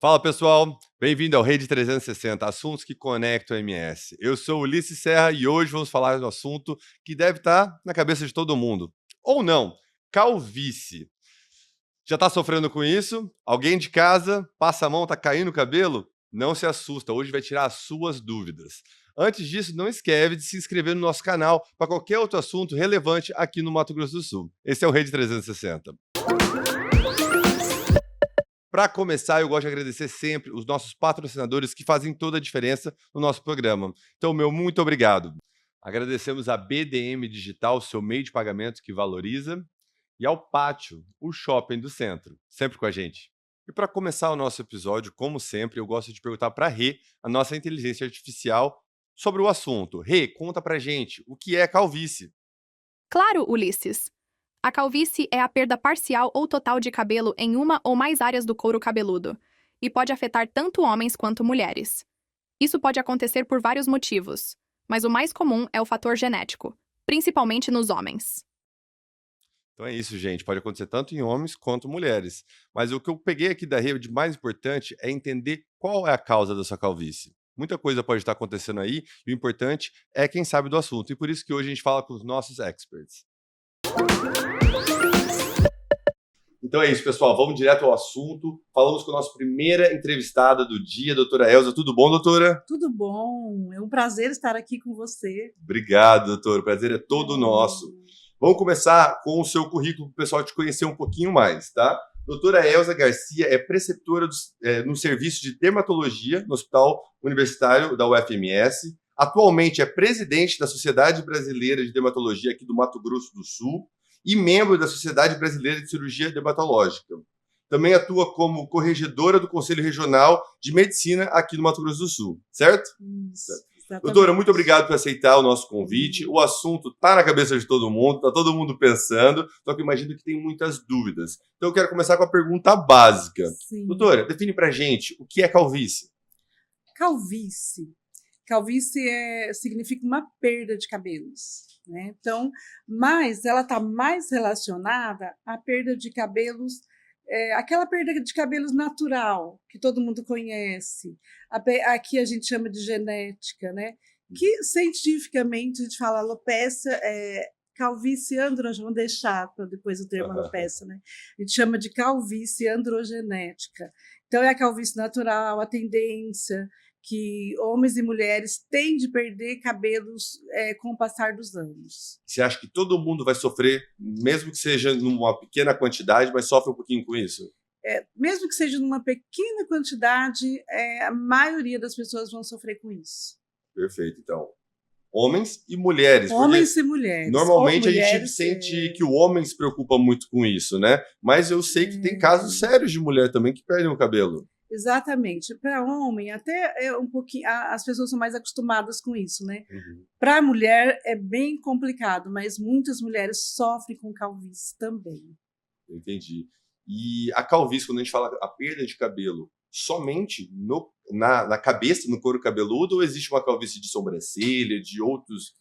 Fala pessoal, bem-vindo ao Rede 360, assuntos que conectam a MS. Eu sou Ulisses Serra e hoje vamos falar do assunto que deve estar na cabeça de todo mundo. Ou não, calvície. Já está sofrendo com isso? Alguém de casa passa a mão, tá caindo o cabelo? Não se assusta, hoje vai tirar as suas dúvidas. Antes disso, não esquece de se inscrever no nosso canal para qualquer outro assunto relevante aqui no Mato Grosso do Sul. Esse é o Rede 360. Para começar, eu gosto de agradecer sempre os nossos patrocinadores que fazem toda a diferença no nosso programa. Então, meu muito obrigado. Agradecemos a BDM Digital, seu meio de pagamento que valoriza, e ao Pátio, o shopping do centro, sempre com a gente. E para começar o nosso episódio, como sempre, eu gosto de perguntar para a Rê, a nossa inteligência artificial, sobre o assunto. Rê, conta pra gente, o que é calvície? Claro, Ulisses. A calvície é a perda parcial ou total de cabelo em uma ou mais áreas do couro cabeludo, e pode afetar tanto homens quanto mulheres. Isso pode acontecer por vários motivos, mas o mais comum é o fator genético, principalmente nos homens. Então é isso, gente. Pode acontecer tanto em homens quanto mulheres. Mas o que eu peguei aqui da Rê de mais importante é entender qual é a causa da sua calvície. Muita coisa pode estar acontecendo aí, e o importante é quem sabe do assunto. E por isso que hoje a gente fala com os nossos experts. Então é isso, pessoal. Vamos direto ao assunto. Falamos com a nossa primeira entrevistada do dia, doutora Elza. Tudo bom, doutora? Tudo bom, é um prazer estar aqui com você. Obrigado, doutor. O prazer é todo nosso. Vamos começar com o seu currículo para o pessoal te conhecer um pouquinho mais, tá? Doutora Elza Garcia é preceptora no serviço de dermatologia no Hospital Universitário da UFMS. Atualmente é presidente da Sociedade Brasileira de Dermatologia aqui do Mato Grosso do Sul e membro da Sociedade Brasileira de Cirurgia Dermatológica. Também atua como corregedora do Conselho Regional de Medicina aqui do Mato Grosso do Sul, certo? Isso, Doutora, muito obrigado por aceitar o nosso convite. O assunto está na cabeça de todo mundo, está todo mundo pensando, só que imagino que tem muitas dúvidas. Então eu quero começar com a pergunta básica. Sim. Doutora, define pra gente o que é calvície. Calvície. Calvície significa uma perda de cabelos, né? Então, mas ela está mais relacionada à perda de cabelos, aquela perda de cabelos natural, que todo mundo conhece. Aqui a gente chama de genética, né? Que cientificamente a gente fala alopecia, calvície androgenética, vamos deixar para depois o termo alopecia, né? A gente chama de calvície androgenética. Então, é a calvície natural, a tendência que homens e mulheres têm de perder cabelos com o passar dos anos. Você acha que todo mundo vai sofrer, mesmo que seja numa pequena quantidade, mas sofre um pouquinho com isso? Mesmo que seja numa pequena quantidade, a maioria das pessoas vão sofrer com isso. Perfeito, então. Homens e mulheres. Homens e mulheres. Normalmente a gente sente que o homem se preocupa muito com isso, né? Mas eu sei que tem casos sérios de mulher também que perdem o cabelo. Exatamente. Para homem, até um pouquinho, as pessoas são mais acostumadas com isso, né? Uhum. Para a mulher é bem complicado, mas muitas mulheres sofrem com calvície também. Entendi. E a calvície, quando a gente fala a perda de cabelo, somente na cabeça, no couro cabeludo, ou existe uma calvície de sobrancelha, de outros...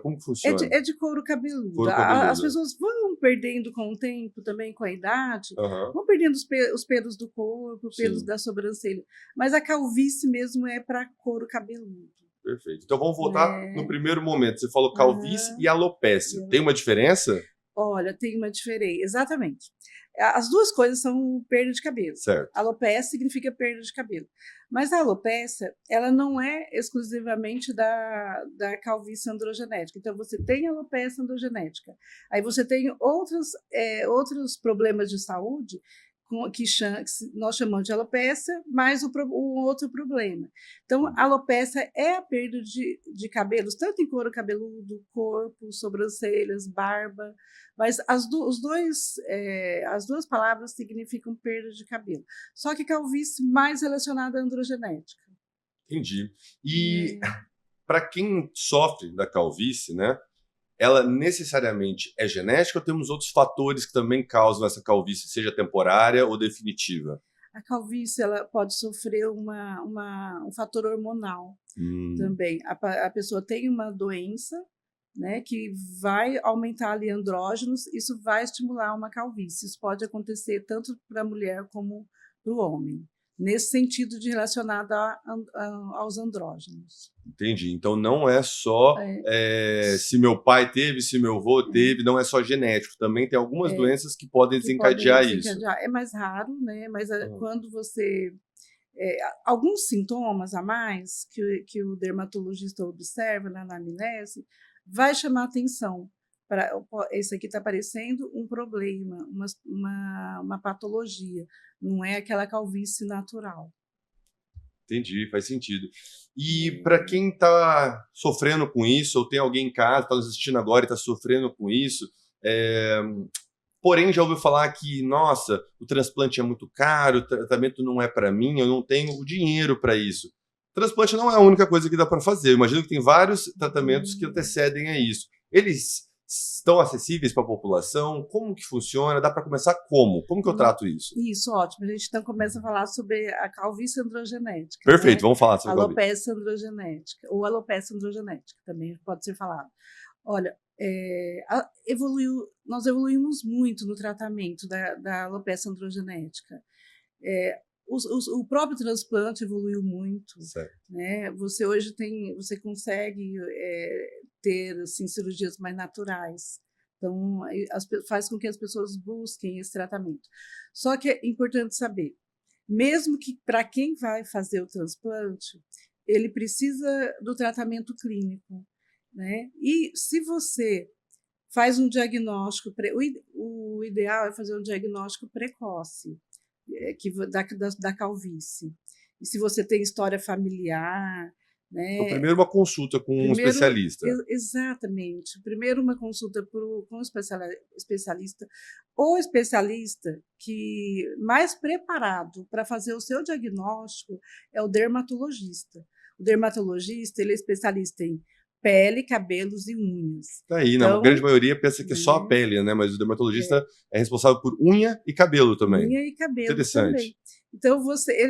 Como funciona? É de couro cabeludo. Couro cabeludo. As pessoas vão perdendo com o tempo, também com a idade, Uhum. vão perdendo os pelos do corpo, pelos da sobrancelha. Mas a calvície mesmo é para couro cabeludo. Perfeito. Então vamos voltar no primeiro momento. Você falou calvície e alopécia. Tem uma diferença? Olha, tem uma diferença, exatamente. As duas coisas são perda de cabelo. Certo. Alopecia significa perda de cabelo. Mas a alopecia, ela não é exclusivamente da calvície androgenética. Então, você tem alopecia androgenética. Aí você tem outros problemas de saúde que nós chamamos de alopecia, mais o outro problema. Então, a alopecia é a perda de cabelos, tanto em couro cabeludo, corpo, sobrancelhas, barba, mas as duas palavras significam perda de cabelo. Só que calvície mais relacionada à androgenética. Entendi. E para quem sofre da calvície, né? Ela necessariamente é genética ou temos outros fatores que também causam essa calvície, seja temporária ou definitiva? A calvície ela pode sofrer um fator hormonal também. A pessoa tem uma doença, né, que vai aumentar ali andrógenos, isso vai estimular uma calvície. Isso pode acontecer tanto para a mulher como para o homem. nesse sentido de relacionado aos andrógenos. Entendi. Então não é só se meu pai teve, se meu avô teve, não é só genético. Também tem algumas doenças que podem desencadear isso. É mais raro, né? Mas quando você... alguns sintomas a mais que o dermatologista observa na anamnese vai chamar atenção. Esse aqui está parecendo um problema, uma patologia, não é aquela calvície natural. Entendi, faz sentido. E para quem está sofrendo com isso, ou tem alguém em casa, está nos assistindo agora e está sofrendo com isso, porém já ouviu falar que, nossa, o transplante é muito caro, o tratamento não é para mim, eu não tenho o dinheiro para isso. O transplante não é a única coisa que dá para fazer. Eu imagino que tem vários tratamentos que antecedem a isso. Eles estão acessíveis para a população? Como que funciona? Dá para começar como? Como que eu trato isso? Isso, ótimo. A gente então começa a falar sobre a calvície androgenética. Perfeito, né? Vamos falar sobre alopecia androgenética, ou alopecia androgenética, também pode ser falado. Olha, nós evoluímos muito no tratamento da alopecia androgenética. O próprio transplante evoluiu muito, né? Você hoje você consegue ter assim, cirurgias mais naturais, então faz com que as pessoas busquem esse tratamento. Só que é importante saber, mesmo que para quem vai fazer o transplante, ele precisa do tratamento clínico, né? E se você faz um diagnóstico, o ideal é fazer um diagnóstico precoce da calvície. E se você tem história familiar, né? Então, primeiro uma consulta com um especialista. Exatamente. Primeiro uma consulta com um especialista, ou especialista que mais preparado para fazer o seu diagnóstico é o dermatologista. O dermatologista, ele é especialista em pele, cabelos e unhas. Tá aí, então, na grande maioria pensa que é só a pele, né? Mas o dermatologista é responsável por unha e cabelo também. Unha e cabelo Interessante. Também. Então,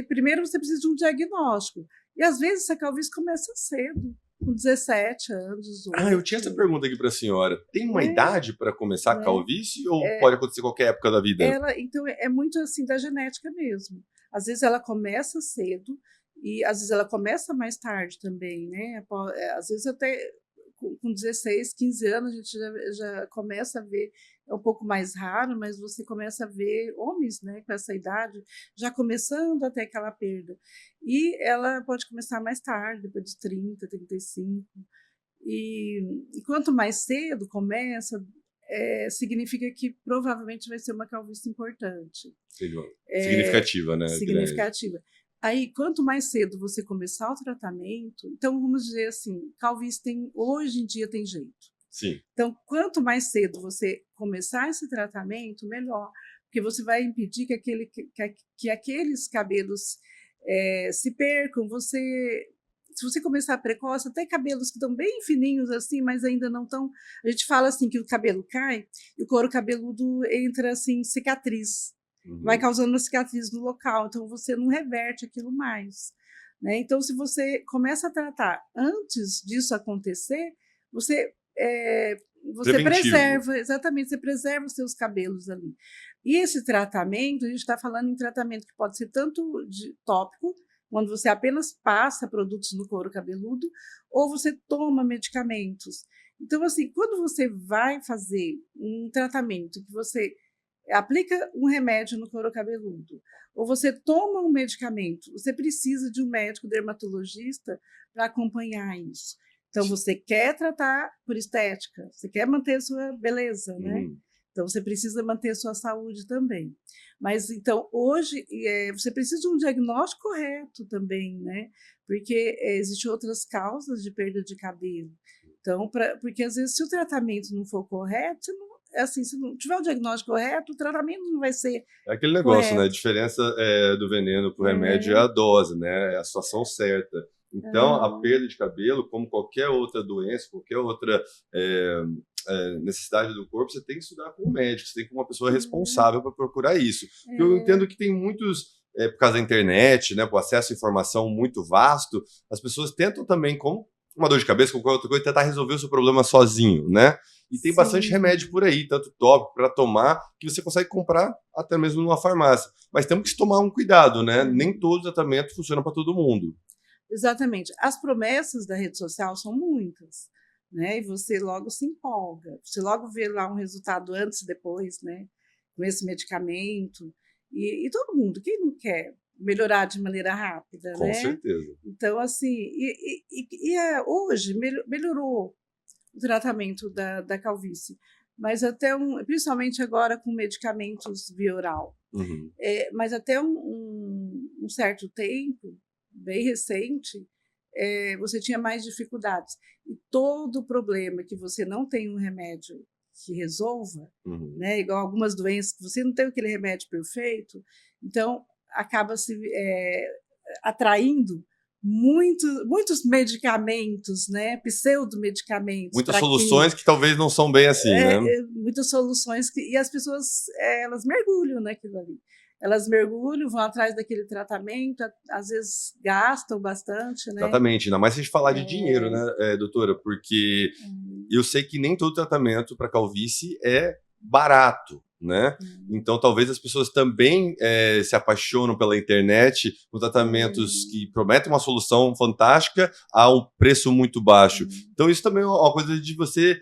primeiro você precisa de um diagnóstico. E às vezes essa calvície começa cedo, com 17 anos. 18. Eu tinha essa pergunta aqui para a senhora. Tem uma idade para começar a calvície ou pode acontecer qualquer época da vida? Então, é muito assim da genética mesmo. Às vezes ela começa cedo e às vezes ela começa mais tarde também, né? Às vezes até com 16, 15 anos a gente já começa a ver, é um pouco mais raro, mas você começa a ver homens, né, com essa idade já começando até aquela perda. E ela pode começar mais tarde, depois dos 30, 35. E quanto mais cedo começa, significa que provavelmente vai ser uma calvície importante. Significativa, né? Significativa. Aí, quanto mais cedo você começar o tratamento, então vamos dizer assim, calvície hoje em dia tem jeito. Sim. Então, quanto mais cedo você começar esse tratamento, melhor, porque você vai impedir que aqueles cabelos se percam. Se você começar precoce, até cabelos que estão bem fininhos assim, mas ainda não estão... A gente fala assim que o cabelo cai e o couro cabeludo entra assim, cicatriz. Vai causando uma cicatriz no local, então você não reverte aquilo mais, né? Então, se você começa a tratar antes disso acontecer, você preserva, exatamente, você preserva os seus cabelos ali. E esse tratamento, a gente está falando em tratamento que pode ser tanto de tópico, quando você apenas passa produtos no couro cabeludo, ou você toma medicamentos. Então, assim, quando você vai fazer um tratamento que você aplica um remédio no couro cabeludo, ou você toma um medicamento, você precisa de um médico dermatologista para acompanhar isso. Então, você quer tratar por estética, você quer manter a sua beleza, né? Então, você precisa manter a sua saúde também. Mas, então, hoje, você precisa de um diagnóstico correto também, né? Porque existem outras causas de perda de cabelo. Então, porque, às vezes, se o tratamento não for correto, se não tiver o diagnóstico correto, o tratamento não vai ser aquele negócio, correto. né? A diferença do veneno para o remédio é a dose, né? É a situação certa. Então, a perda de cabelo, como qualquer outra doença, qualquer outra necessidade do corpo, você tem que estudar com o médico, você tem que ter uma pessoa responsável para procurar isso. Eu entendo que tem muitos, por causa da internet, né, por acesso à informação muito vasto, as pessoas tentam também, como uma dor de cabeça, com qualquer outra coisa, tentar resolver o seu problema sozinho, né? E tem bastante Sim. remédio por aí, tanto tópico para tomar, que você consegue comprar até mesmo numa farmácia. Mas temos que tomar um cuidado, né? Nem todo tratamento funciona para todo mundo. Exatamente. As promessas da rede social são muitas, né? E você logo se empolga, você logo vê lá um resultado antes e depois, né? Com esse medicamento. E todo mundo, quem não quer melhorar de maneira rápida, Com né? certeza. Então, assim, hoje melhorou o tratamento da calvície, mas principalmente agora com medicamentos via oral. Uhum. Mas até um certo tempo, bem recente, você tinha mais dificuldades. E todo problema que você não tem um remédio que resolva, Uhum. né, igual algumas doenças que você não tem aquele remédio perfeito, então acaba se atraindo muitos medicamentos, né, pseudomedicamentos, Muitas soluções que talvez não são bem assim, né? muitas soluções e as pessoas elas mergulham naquilo ali. Elas mergulham, vão atrás daquele tratamento, às vezes gastam bastante, né? Exatamente, ainda mais se a gente falar de dinheiro, né, doutora? Porque eu sei que nem todo tratamento para calvície é barato, né? Então, talvez as pessoas também se apaixonam pela internet por tratamentos que prometem uma solução fantástica a um preço muito baixo. Então, isso também é uma coisa de você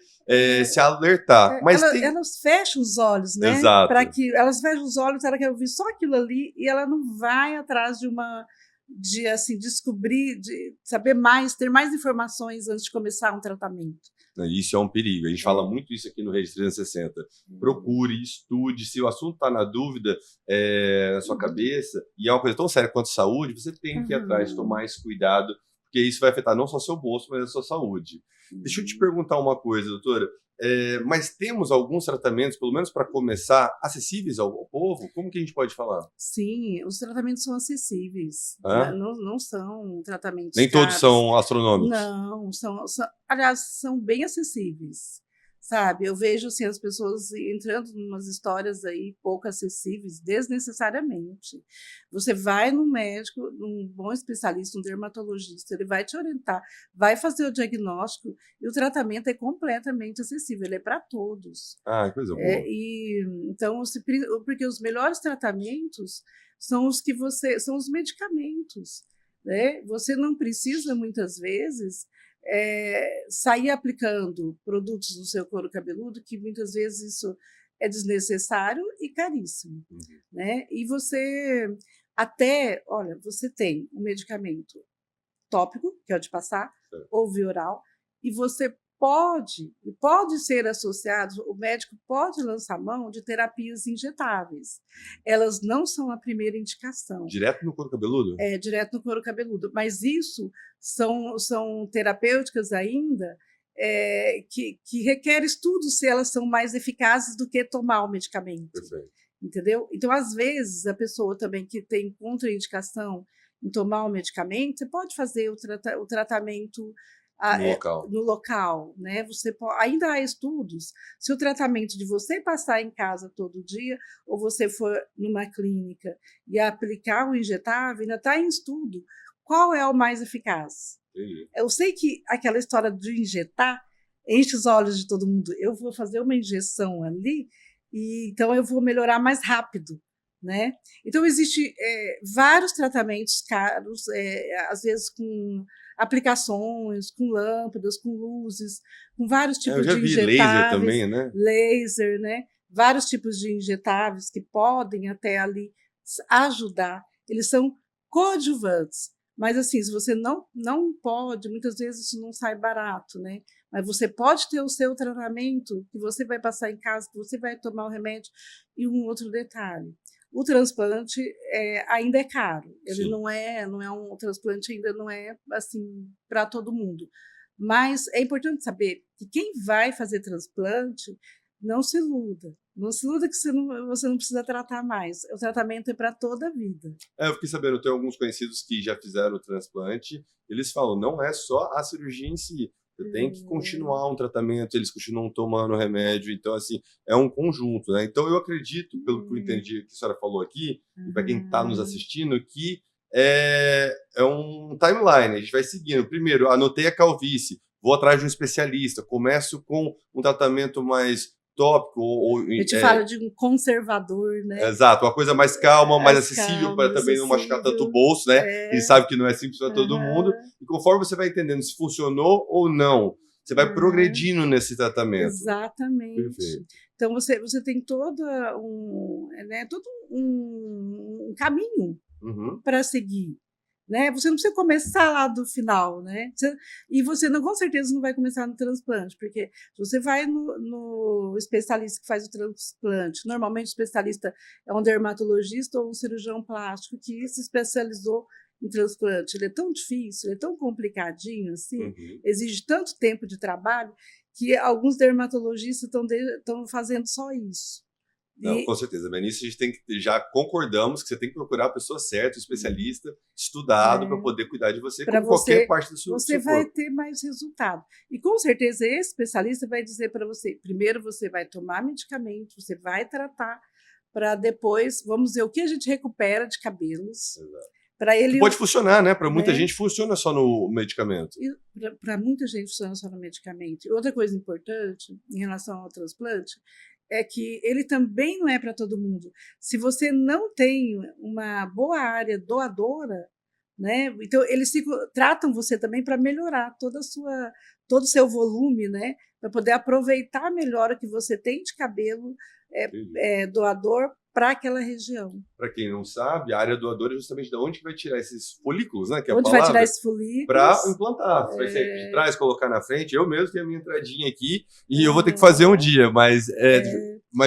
se alertar. Mas elas fecham os olhos, né? Exato. Elas fecham os olhos, ela quer ouvir só aquilo ali e ela não vai atrás de assim descobrir, de saber mais, ter mais informações antes de começar um tratamento. Isso é um perigo. A gente fala muito isso aqui no Rede 360. Procure, estude. Se o assunto está na dúvida na sua cabeça, e é uma coisa tão séria quanto saúde, você tem que ir atrás, tomar esse cuidado, porque isso vai afetar não só seu bolso, mas a sua saúde. Deixa eu te perguntar uma coisa, doutora. Mas temos alguns tratamentos, pelo menos para começar, acessíveis ao povo? Como que a gente pode falar? Sim, os tratamentos são acessíveis. Não são tratamentos Nem caros. todos são astronômicos. Não, aliás, são bem acessíveis. Sabe, eu vejo assim, as pessoas entrando em umas histórias aí pouco acessíveis, desnecessariamente. Você vai no médico, num bom especialista, um dermatologista, ele vai te orientar, vai fazer o diagnóstico e o tratamento é completamente acessível, ele é para todos. Ah, coisa boa. Então, porque os melhores tratamentos são são os medicamentos, né? Você não precisa, muitas vezes, sair aplicando produtos no seu couro cabeludo, que muitas vezes isso é desnecessário e caríssimo, né? E você tem um medicamento tópico, que é o de passar, ou via oral, e você pode ser associado, o médico pode lançar mão de terapias injetáveis. Elas não são a primeira indicação. Direto no couro cabeludo? Direto no couro cabeludo. Mas isso são terapêuticas ainda que requer estudo se elas são mais eficazes do que tomar o medicamento. Perfeito. Entendeu? Então, às vezes, a pessoa também que tem contraindicação em tomar o medicamento, você pode fazer o tratamento no local, né? Ainda há estudos. Se o tratamento de você passar em casa todo dia, ou você for numa clínica e aplicar o injetável, ainda está em estudo. Qual é o mais eficaz? Entendi. Eu sei que aquela história de injetar enche os olhos de todo mundo. Eu vou fazer uma injeção ali, então eu vou melhorar mais rápido, né? Então, existem vários tratamentos caros, às vezes com aplicações, com lâmpadas, com luzes, com vários tipos de injetáveis. Laser também, né? Laser, né? Vários tipos de injetáveis que podem até ali ajudar. Eles são coadjuvantes. Mas, assim, se você não pode, muitas vezes isso não sai barato, né? Mas você pode ter o seu tratamento, que você vai passar em casa, que você vai tomar o remédio. E um outro detalhe, o transplante ainda é caro. Ele não é um transplante, ainda não é assim para todo mundo. Mas é importante saber que quem vai fazer transplante não se iluda. Não se iluda que você não precisa tratar mais. O tratamento é para toda a vida. Eu fiquei sabendo, eu tenho alguns conhecidos que já fizeram o transplante. Eles falam, não é só a cirurgia em si. Você tem que continuar um tratamento, eles continuam tomando remédio, então, assim, é um conjunto, né? Então, eu acredito, pelo que eu entendi que a senhora falou aqui, e para quem está nos assistindo, que é um timeline, a gente vai seguindo. Primeiro, anotei a calvície, vou atrás de um especialista, começo com um tratamento mais tópico A gente fala de um conservador, né? Exato, uma coisa mais calma, mais Mais acessível, calmo, para também não machucar tanto o acessível. bolso, né? Ele É, sabe que não é simples para todo mundo. aham, E conforme você vai entendendo se funcionou ou não, você vai aham. progredindo nesse tratamento. Exatamente. Perfeito. Então você tem todo um caminho Uhum. para seguir, né? Você não precisa começar lá do final, né? E você não, com certeza não vai começar no transplante, porque você vai no especialista que faz o transplante. Normalmente o especialista é um dermatologista ou um cirurgião plástico que se especializou em transplante. Ele é tão difícil, ele é tão complicadinho assim, Uhum. exige tanto tempo de trabalho que alguns dermatologistas estão fazendo só isso. Não, com E certeza. Mas nisso a gente tem que, já concordamos que você tem que procurar a pessoa certa, o especialista, estudado, para poder cuidar de você, para como qualquer você, parte do você seu vai corpo. ter mais resultado. E com certeza esse especialista vai dizer para você, primeiro você vai tomar medicamento, você vai tratar, para depois, vamos ver o que a gente recupera de cabelos, Exato. para Que ele, pode funcionar, né? Para muita né? gente funciona só no medicamento. Para muita gente funciona só no medicamento. Outra coisa importante em relação ao transplante é que ele também não é para todo mundo. Se você não tem uma boa área doadora, né? Então eles tratam você também para melhorar todo o seu volume, né? Para poder aproveitar melhor o que você tem de cabelo Entendi. doador para aquela região. Para quem não sabe, a área doadora é justamente de onde que vai tirar esses folículos, né? Que é a Onde vai tirar palavra, esses folículos? para implantar. Você vai sair de É, trás, colocar na frente. Eu mesmo tenho a minha entradinha aqui e eu vou ter que fazer um dia, mas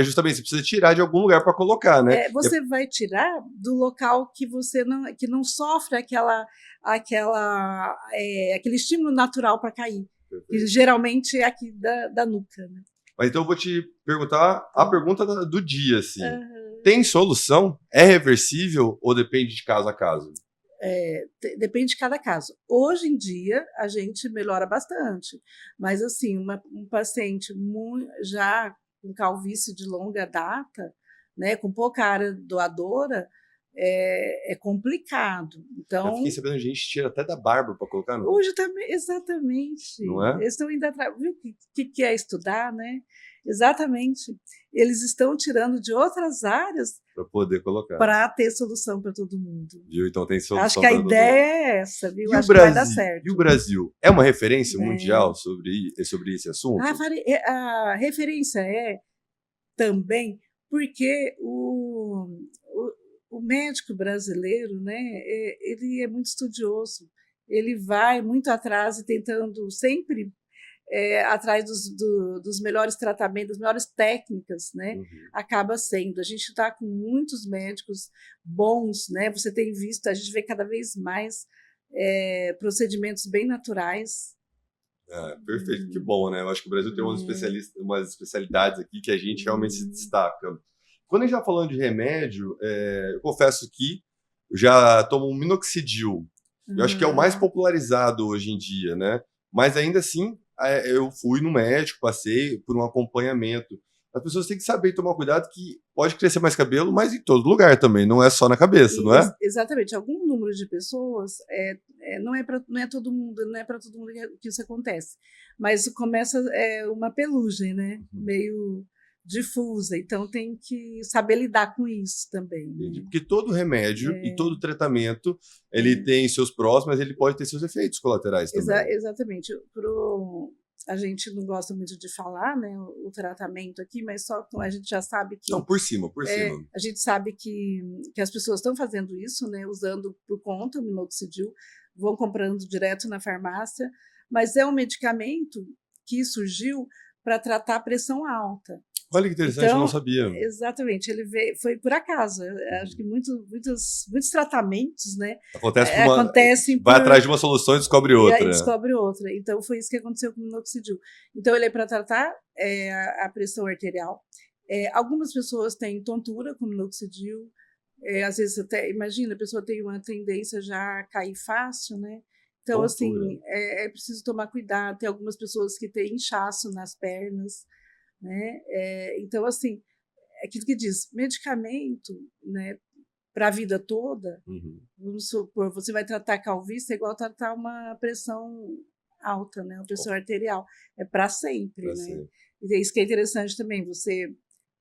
justamente você precisa tirar de algum lugar para colocar, né? você vai tirar do local que não sofre aquele estímulo natural para cair, que geralmente é aqui da nuca, né? Mas então eu vou te perguntar a pergunta do dia, assim. Aham. Tem solução? É reversível ou depende de caso a caso? Depende de cada caso. Hoje em dia, a gente melhora bastante, mas assim, um paciente já com calvície de longa data, né, com pouca área doadora, é complicado. Já fiquei Então, sabendo de gente que tira até da barba para colocar, não. hoje também, exatamente. Não é? Eles estão indo atrás. Viu o que é estudar, né? Exatamente. Eles estão tirando de outras áreas Para poder colocar. para ter solução para todo mundo. Viu? Então tem Acho solução que a para todo mundo. ideia é essa, viu? E o Acho que vai dar Brasil? E o certo. Brasil é uma referência É. mundial sobre esse assunto? A referência é também porque o médico brasileiro, né, ele é muito estudioso, ele vai muito atrás e tentando sempre atrás dos melhores tratamentos, das melhores técnicas, né? Uhum. Acaba sendo. A gente está com muitos médicos bons, né? Você tem visto, a gente vê cada vez mais procedimentos bem naturais. Perfeito, que bom, né? Eu acho que o Brasil tem umas especialidades aqui que a gente realmente se destaca. Quando a gente está falando de remédio, eu confesso que eu já tomo um minoxidil. Eu acho que é o mais popularizado hoje em dia, né? Mas ainda assim, eu fui no médico, passei por um acompanhamento. As pessoas têm que saber tomar cuidado que pode crescer mais cabelo, mas em todo lugar também, não é só na cabeça, não é? Exatamente. Algum número de pessoas não é todo mundo, não é para todo mundo que isso acontece. Mas começa uma pelugem, né? Meio difusa. Então tem que saber lidar com isso também. Entendi. Né? Porque todo remédio e todo tratamento, ele tem seus prós, mas ele pode ter seus efeitos colaterais também. Exatamente. A gente não gosta muito de falar, né, o tratamento aqui, mas só a gente já sabe que Não, por cima. a gente sabe que as pessoas estão fazendo isso, né, usando por conta o minoxidil, vão comprando direto na farmácia, mas é um medicamento que surgiu para tratar a pressão alta. Olha que interessante, eu não sabia. Exatamente, ele foi por acaso. Acho que muitos tratamentos, né, acontecem vai atrás de uma solução e descobre outra. E descobre outra. Então foi isso que aconteceu com o minoxidil. Então ele é para tratar a pressão arterial. Algumas pessoas têm tontura com minoxidil. Às vezes até, imagina, a pessoa tem uma tendência já a cair fácil, né? Então, assim, é preciso tomar cuidado. Tem algumas pessoas que têm inchaço nas pernas, né? Então, assim, é aquilo que diz, medicamento, né, para a vida toda, vamos supor, você vai tratar calvície é igual tratar uma pressão alta, né? A pressão arterial. É para sempre, Pra né? sempre. E é isso que é interessante também, você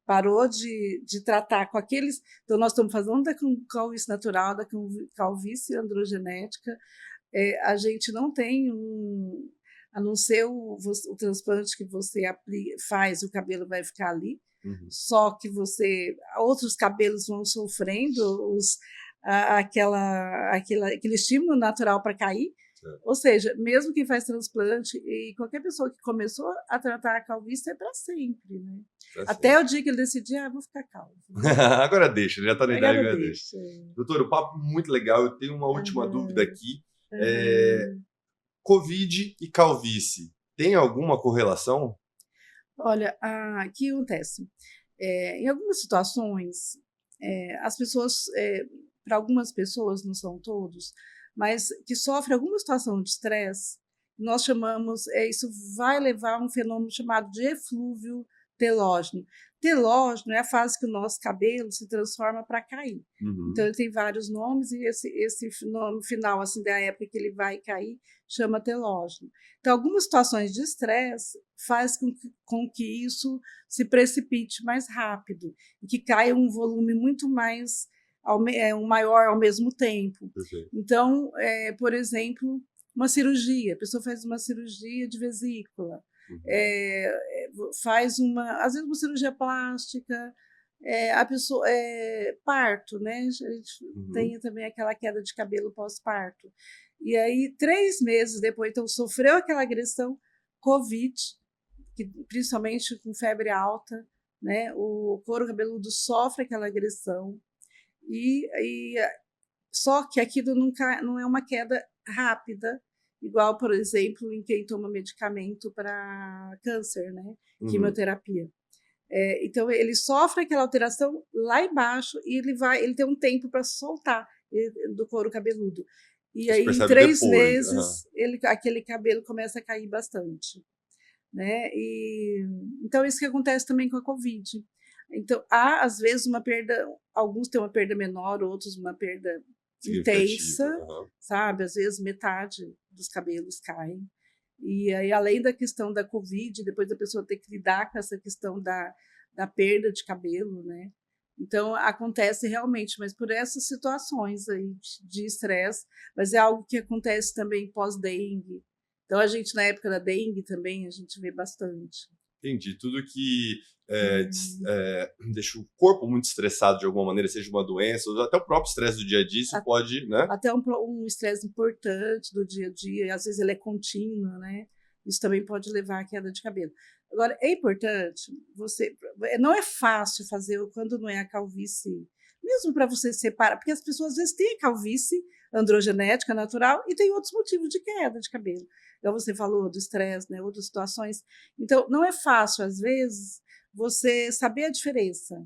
parou de tratar com aqueles. Então, nós estamos falando da calvície natural, da calvície androgenética. A gente não tem a não ser o transplante que você faz, o cabelo vai ficar ali, Uhum. só que outros cabelos vão sofrendo aquele estímulo natural para cair. Certo. Ou seja, mesmo quem faz transplante e qualquer pessoa que começou a tratar a calvície é para sempre, né? Pra Até sempre. o dia que ele decidir, vou ficar calvo. Agora deixa, já tá na idade, Agora agora deixa. deixa. Doutor, o papo muito legal. Eu tenho uma última dúvida Aham, aqui. aham. Covid e calvície, tem alguma correlação? Olha, o que acontece? Em algumas situações, as pessoas, para algumas pessoas, não são todos, mas que sofrem alguma situação de estresse, nós chamamos, isso vai levar a um fenômeno chamado de eflúvio telógeno. Telógeno é a fase que o nosso cabelo se transforma para cair. Então, Uhum. ele tem vários nomes e esse nome final, assim, da época que ele vai cair, chama telógeno. Então, algumas situações de estresse faz com que isso se precipite mais rápido e que caia um volume muito mais, um maior ao mesmo tempo. Perfeito. Então, por exemplo, uma cirurgia, a pessoa faz uma cirurgia de vesícula, Uhum. faz às vezes uma cirurgia plástica, a pessoa, parto, né? A gente Uhum. tem também aquela queda de cabelo pós-parto. E aí, 3 meses depois, então, sofreu aquela agressão, Covid, que, principalmente com febre alta, né? O couro cabeludo sofre aquela agressão, e só que aquilo não é uma queda rápida, igual, por exemplo, em quem toma medicamento para câncer, né? Uhum. Quimioterapia. Então, ele sofre aquela alteração lá embaixo e ele tem um tempo para soltar do couro cabeludo. E Você aí, em percebe 3 depois. Aham. meses, aquele cabelo começa a cair bastante, né? Então, isso que acontece também com a Covid. Então, há, às vezes, uma perda, alguns têm uma perda menor, outros uma perda Significativa. intensa, Aham. sabe? Às vezes, metade dos cabelos caem. E aí, além da questão da Covid, depois a pessoa ter que lidar com essa questão da perda de cabelo, né? Então, acontece realmente, mas por essas situações aí de estresse, mas é algo que acontece também pós-dengue. Então, a gente, na época da dengue também, a gente vê bastante. Entendi. Tudo que Hum. deixa o corpo muito estressado de alguma maneira, seja uma doença, ou até o próprio estresse do dia a dia, isso pode, né? Até um estresse importante do dia a dia, e às vezes ele é contínuo, né? Isso também pode levar à queda de cabelo. Agora, é importante não é fácil fazer quando não é a calvície, mesmo para você separar, porque as pessoas às vezes têm a calvície androgenética natural e tem outros motivos de queda de cabelo. Então, você falou do estresse, né? Outras situações. Então, não é fácil, às vezes, você saber a diferença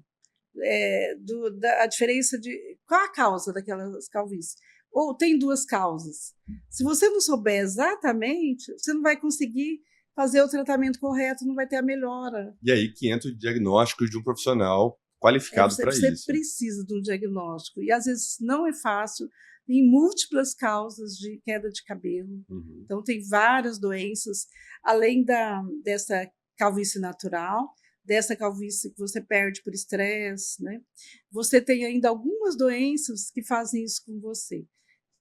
a diferença de qual a causa daquelas calvície. Ou tem 2 causas. Se você não souber exatamente, você não vai conseguir fazer o tratamento correto, não vai ter a melhora. E aí que entra o diagnóstico de um profissional qualificado para Você isso. precisa de um diagnóstico. E às vezes não é fácil. Tem múltiplas causas de queda de cabelo. Uhum. Então, tem várias doenças, além dessa calvície natural, dessa calvície que você perde por estresse, né? Você tem ainda algumas doenças que fazem isso com você.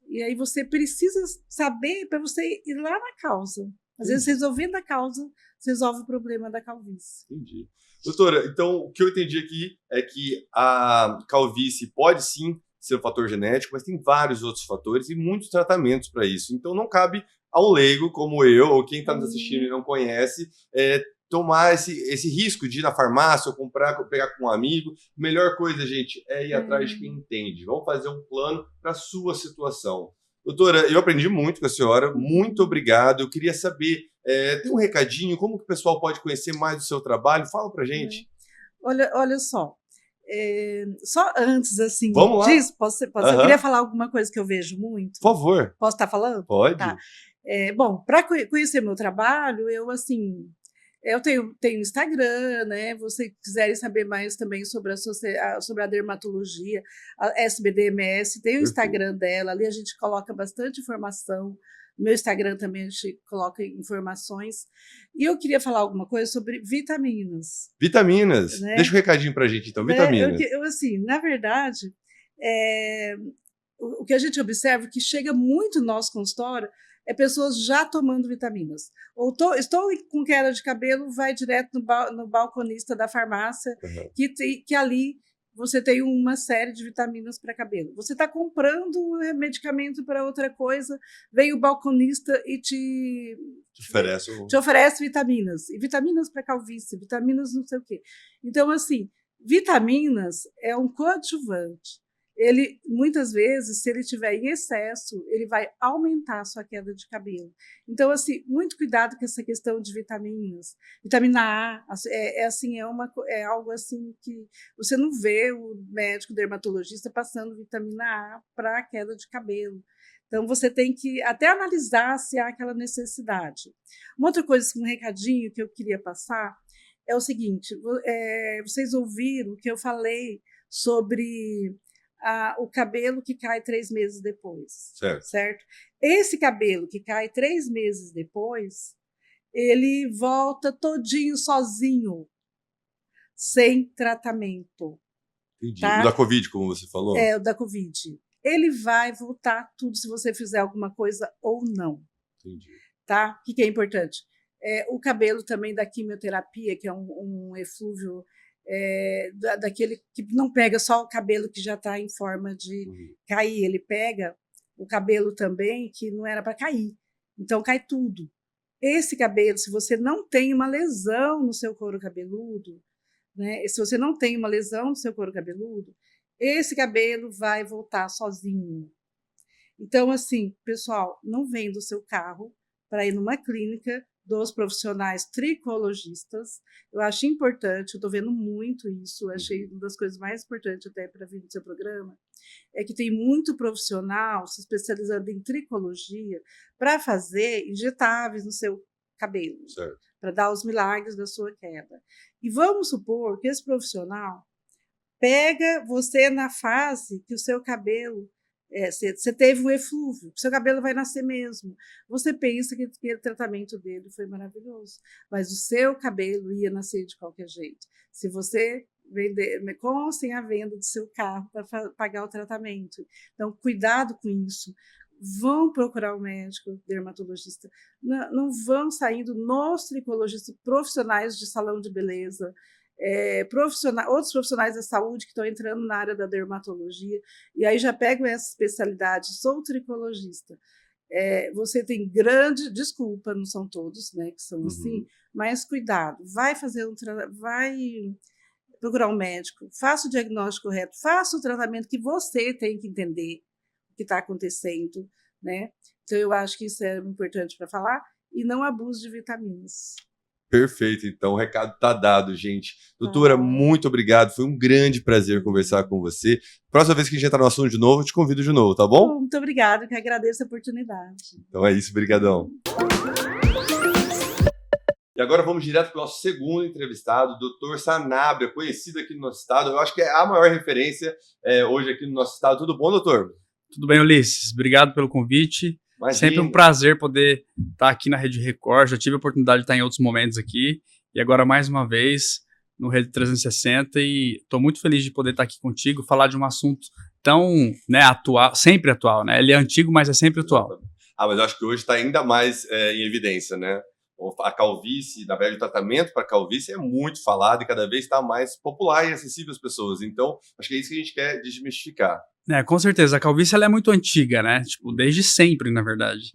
E aí você precisa saber para você ir lá na causa. Às vezes, resolvendo a causa, você resolve o problema da calvície. Entendi. Doutora, então o que eu entendi aqui é que a calvície pode sim ser um fator genético, mas tem vários outros fatores e muitos tratamentos para isso. Então não cabe ao leigo como eu, ou quem está nos assistindo e não conhece, tomar esse risco de ir na farmácia ou comprar, pegar com um amigo. Melhor coisa, gente, é ir atrás de quem entende. Vamos fazer um plano para a sua situação. Doutora, eu aprendi muito com a senhora, muito obrigado. Eu queria saber, tem um recadinho, como que o pessoal pode conhecer mais do seu trabalho? Fala pra gente. Olha só, só antes assim Vamos lá? disso, eu queria falar alguma coisa que eu vejo muito. Por favor. Posso estar falando? Pode. Tá. Bom, para conhecer meu trabalho, eu tenho Instagram, né? Vocês quiserem saber mais também sobre a dermatologia, a SBDMS, tem o Instagram dela, ali a gente coloca bastante informação No meu Instagram também a gente coloca informações. E eu queria falar alguma coisa sobre vitaminas. Vitaminas. Né? Deixa um recadinho pra gente, então. Vitaminas. Assim, na verdade, o que a gente observa que chega muito no nosso consultório é pessoas já tomando vitaminas. Ou estou com queda de cabelo, vai direto no balconista da farmácia, que ali você tem uma série de vitaminas para cabelo. Você está comprando medicamento para outra coisa, vem o balconista e te oferece vitaminas. E vitaminas para calvície, vitaminas não sei o quê. Então, assim, vitaminas é um coadjuvante. Ele, muitas vezes, se ele tiver em excesso, ele vai aumentar a sua queda de cabelo. Então, assim, muito cuidado com essa questão de vitaminas. Vitamina A, é algo assim que você não vê o médico dermatologista passando vitamina A para a queda de cabelo. Então, você tem que até analisar se há aquela necessidade. Uma outra coisa, um recadinho que eu queria passar é o seguinte, vocês ouviram que eu falei sobre o cabelo que cai 3 meses depois, certo? Esse cabelo que cai 3 meses depois, ele volta todinho sozinho, sem tratamento. Entendi. Tá? O da Covid, como você falou? O da Covid. Ele vai voltar tudo se você fizer alguma coisa ou não. Entendi. Tá? O que é importante? O cabelo também da quimioterapia, que é um eflúvio daquele que não pega só o cabelo que já está em forma de cair, ele pega o cabelo também que não era para cair, então cai tudo. Esse cabelo, se você não tem uma lesão no seu couro cabeludo, né, se você não tem uma lesão no seu couro cabeludo, esse cabelo vai voltar sozinho. Então, assim, pessoal, não venda o seu carro para ir numa clínica dos profissionais tricologistas. Eu acho importante, eu estou vendo muito isso, achei uma das coisas mais importantes até para vir no seu programa, é que tem muito profissional se especializando em tricologia para fazer injetáveis no seu cabelo, para dar os milagres da sua queda. E vamos supor que esse profissional pega você na fase que o seu cabelo você teve um eflúvio, seu cabelo vai nascer mesmo. Você pensa que aquele tratamento dele foi maravilhoso, mas o seu cabelo ia nascer de qualquer jeito. Se você vender, com ou sem a venda do seu carro para pagar o tratamento. Então, cuidado com isso. Vão procurar um médico dermatologista. Não vão saindo nos tricologistas profissionais de salão de beleza, outros profissionais da saúde que estão entrando na área da dermatologia, e aí já pegam essa especialidade, sou tricologista. Você tem desculpa, não são todos, né, que são assim, mas cuidado, vai procurar um médico, faça o diagnóstico correto, faça o tratamento que você tem que entender o que está acontecendo, né? Então eu acho que isso é importante para falar, e não abuse de vitaminas. Perfeito, então o recado está dado, gente. Doutora, muito obrigado, foi um grande prazer conversar com você. Próxima vez que a gente entrar no assunto de novo, eu te convido de novo, tá bom? Muito obrigada, que agradeço a oportunidade. Então é isso, brigadão. E agora vamos direto para o nosso segundo entrevistado, Dr. Sanabria, conhecido aqui no nosso estado. Eu acho que é a maior referência hoje aqui no nosso estado. Tudo bom, doutor? Tudo bem, Ulisses. Obrigado pelo convite. Imagina. Sempre um prazer poder estar aqui na Rede Record. Já tive a oportunidade de estar em outros momentos aqui. E agora, mais uma vez, no Rede 360. E estou muito feliz de poder estar aqui contigo, falar de um assunto tão atual, sempre atual, né? Ele é antigo, mas é sempre atual. Mas eu acho que hoje está ainda mais em evidência, né? A calvície, na verdade, o tratamento para calvície é muito falado e cada vez está mais popular e acessível às pessoas. Então, acho que é isso que a gente quer desmistificar. Com certeza. A calvície ela é muito antiga, né? Tipo, desde sempre, na verdade.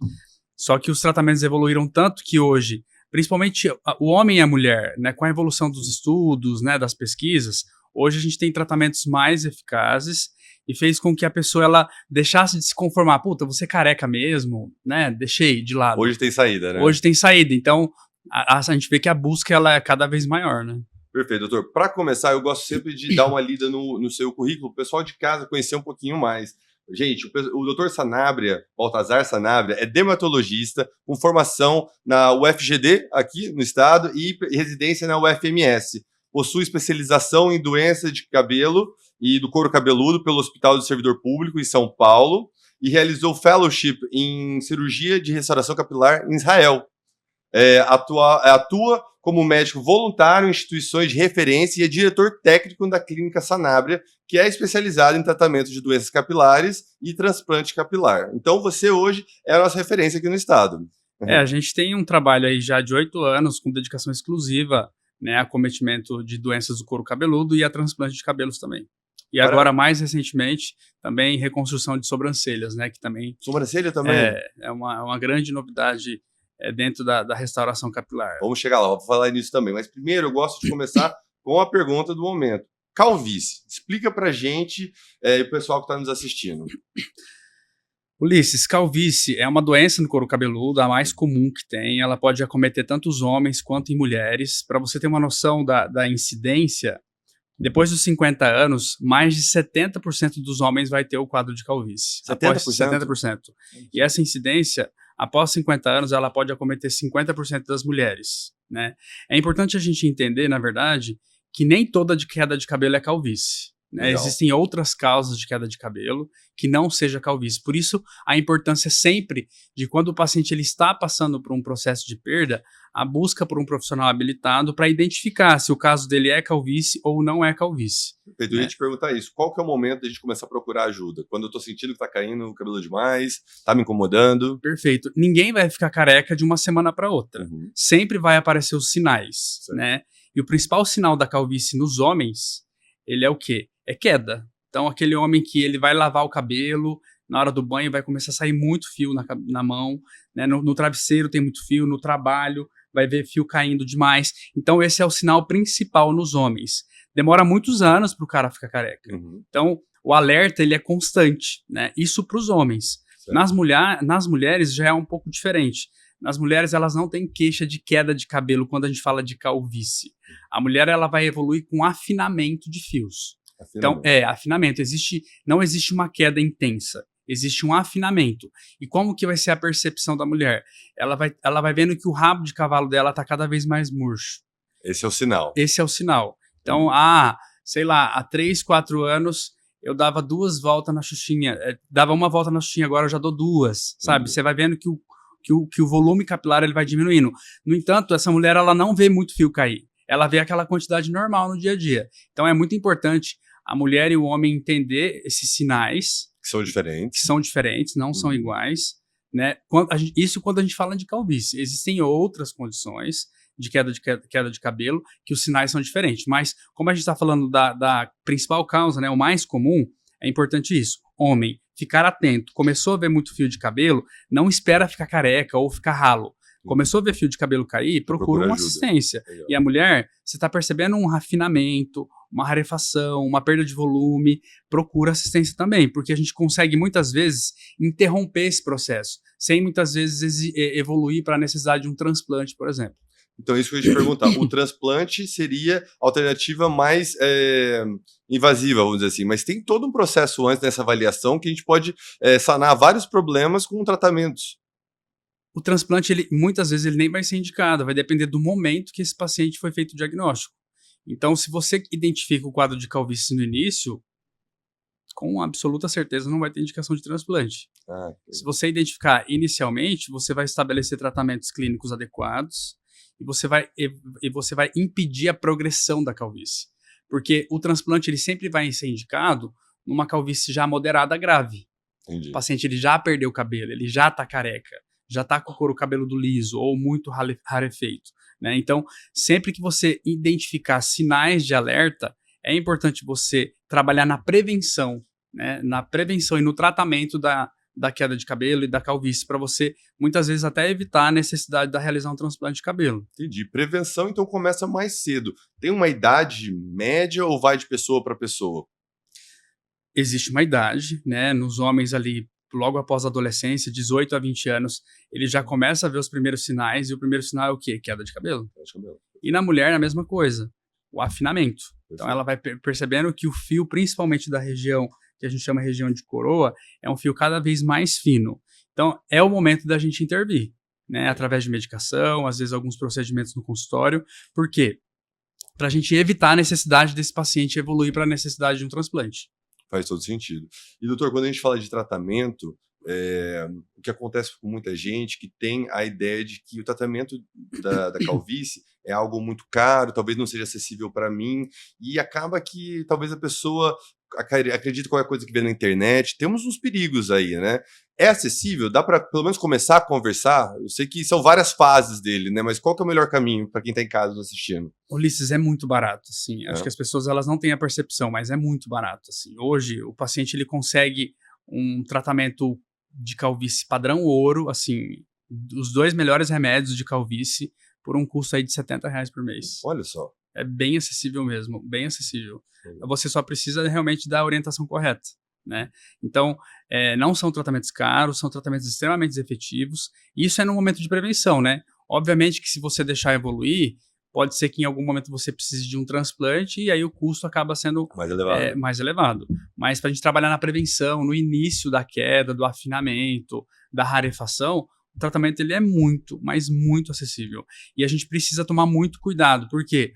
Só que os tratamentos evoluíram tanto que hoje, principalmente o homem e a mulher, né, com a evolução dos estudos, né, das pesquisas, hoje a gente tem tratamentos mais eficazes e fez com que a pessoa ela deixasse de se conformar. Puta, você é careca mesmo, né? Deixei de lado. Hoje tem saída, né? Hoje tem saída. Então, a gente vê que a busca ela é cada vez maior, né? Perfeito, doutor. Para começar, eu gosto sempre de dar uma lida no seu currículo, o pessoal de casa conhecer um pouquinho mais. Gente, o doutor Sanabria, Baltazar Sanabria, é dermatologista com formação na UFGD, aqui no estado, e residência na UFMS. Possui especialização em doença de cabelo e do couro cabeludo pelo Hospital do Servidor Público, em São Paulo. e realizou fellowship em cirurgia de restauração capilar em Israel. Atua como médico voluntário em instituições de referência e é diretor técnico da Clínica Sanabria, que é especializada em tratamento de doenças capilares e transplante capilar. Então, você hoje é a nossa referência aqui no estado. A gente tem um trabalho aí já de 8 anos com dedicação exclusiva, né, a acometimento de doenças do couro cabeludo e a transplante de cabelos também. E agora, mais recentemente, também reconstrução de sobrancelhas, né, que também... Sobrancelha também? É uma grande novidade dentro da restauração capilar. Vamos chegar lá, vou falar nisso também. Mas primeiro eu gosto de começar com a pergunta do momento. Calvície, explica pra gente e o pessoal que está nos assistindo. Ulisses, calvície é uma doença no couro cabeludo, a mais comum que tem. Ela pode acometer tanto os homens quanto em mulheres. Para você ter uma noção da incidência, depois dos 50 anos, mais de 70% dos homens vai ter o quadro de calvície. 70%? 70%. E essa incidência, após 50 anos, ela pode acometer 50% das mulheres, né? É importante a gente entender, na verdade, que nem toda queda de cabelo é calvície. Né? Existem outras causas de queda de cabelo que não seja calvície. Por isso, a importância sempre de quando o paciente ele está passando por um processo de perda, a busca por um profissional habilitado para identificar se o caso dele é calvície ou não é calvície. Eu ia te perguntar isso. Qual que é o momento de a gente começar a procurar ajuda? Quando eu estou sentindo que está caindo o cabelo demais, está me incomodando? Perfeito. Ninguém vai ficar careca de uma semana para outra. Uhum. Sempre vai aparecer os sinais, né? E o principal sinal da calvície nos homens, ele é o quê? É queda. Então, aquele homem que ele vai lavar o cabelo, na hora do banho vai começar a sair muito fio na mão, né? No travesseiro tem muito fio, no trabalho vai ver fio caindo demais. Então, esse é o sinal principal nos homens. Demora muitos anos para o cara ficar careca. Uhum. Então, o alerta ele é constante, né? Isso para os homens. Nas mulheres já é um pouco diferente. Nas mulheres, elas não têm queixa de queda de cabelo quando a gente fala de calvície. A mulher ela vai evoluir com afinamento de fios. Então, afinamento. Não existe uma queda intensa, existe um afinamento. E como que vai ser a percepção da mulher? Ela vai vendo que o rabo de cavalo dela está cada vez mais murcho. Esse é o sinal. Esse é o sinal. Então, sei lá, há 3, 4 anos eu dava 2 voltas na xuxinha. Dava 1 volta na xuxinha, agora eu já dou 2, sabe? Você vai vendo que o volume capilar ele vai diminuindo. No entanto, essa mulher ela não vê muito fio cair. Ela vê aquela quantidade normal no dia a dia. Então, é muito importante a mulher e o homem entender esses sinais. Que são diferentes. Que são diferentes, não são iguais. Né? Isso quando a gente fala de calvície. Existem outras condições de queda de cabelo que os sinais são diferentes. Mas, como a gente está falando da principal causa, né, o mais comum, é importante isso. Homem, ficar atento. Começou a ver muito fio de cabelo, não espera ficar careca ou ficar ralo. Começou a ver fio de cabelo cair, procura uma assistência. Legal. E a mulher, você está percebendo um refinamento, uma rarefação, uma perda de volume, procura assistência também, porque a gente consegue muitas vezes interromper esse processo, sem muitas vezes evoluir para a necessidade de um transplante, por exemplo. Então, isso que eu ia te perguntar. O transplante seria a alternativa mais invasiva, vamos dizer assim, mas tem todo um processo antes dessa avaliação que a gente pode sanar vários problemas com tratamentos. O transplante, muitas vezes, ele nem vai ser indicado, vai depender do momento que esse paciente foi feito o diagnóstico. Então, se você identifica o quadro de calvície no início, com absoluta certeza não vai ter indicação de transplante. Se você identificar inicialmente, você vai estabelecer tratamentos clínicos adequados e você vai impedir a progressão da calvície. Porque o transplante ele sempre vai ser indicado numa calvície já moderada grave. Entendi. O paciente ele já perdeu o cabelo, ele já está careca, já está com o couro cabeludo liso ou muito rarefeito. Né? Então, sempre que você identificar sinais de alerta, é importante você trabalhar na prevenção, né? Na prevenção e no tratamento da queda de cabelo e da calvície, para você, muitas vezes, até evitar a necessidade de realizar um transplante de cabelo. Entendi. Prevenção, então, começa mais cedo. Tem uma idade média ou vai de pessoa para pessoa? Existe uma idade, né? Nos homens ali, logo após a adolescência, 18 a 20 anos, ele já começa a ver os primeiros sinais, e o primeiro sinal é o quê? Queda de cabelo. E na mulher, a mesma coisa, o afinamento. Então, ela vai percebendo que o fio, principalmente da região, que a gente chama região de coroa, é um fio cada vez mais fino. Então, é o momento da gente intervir, né? Através de medicação, às vezes alguns procedimentos no consultório. Por quê? Para a gente evitar a necessidade desse paciente evoluir para a necessidade de um transplante. Faz todo sentido. E, doutor, quando a gente fala de tratamento, o que acontece com muita gente que tem a ideia de que o tratamento da calvície é algo muito caro, talvez não seja acessível para mim, e acaba que talvez a pessoa acredita em qualquer coisa que vê na internet. Temos uns perigos aí, né? É acessível? Dá para pelo menos começar a conversar? Eu sei que são várias fases dele, né? Mas qual que é o melhor caminho para quem está em casa assistindo? Ulisses, é muito barato, assim. Acho que as pessoas elas não têm a percepção, mas é muito barato, assim. Hoje, o paciente ele consegue um tratamento de calvície padrão ouro, assim, os 2 melhores remédios de calvície por um custo aí de R$70 por mês. Olha só. É bem acessível mesmo, bem acessível. Você só precisa realmente da orientação correta, né? Então, não são tratamentos caros, são tratamentos extremamente efetivos. E isso é no momento de prevenção, né? Obviamente que se você deixar evoluir, pode ser que em algum momento você precise de um transplante e aí o custo acaba sendo mais elevado. Mas para a gente trabalhar na prevenção, no início da queda, do afinamento, da rarefação, o tratamento ele é muito, mas muito acessível. E a gente precisa tomar muito cuidado, porque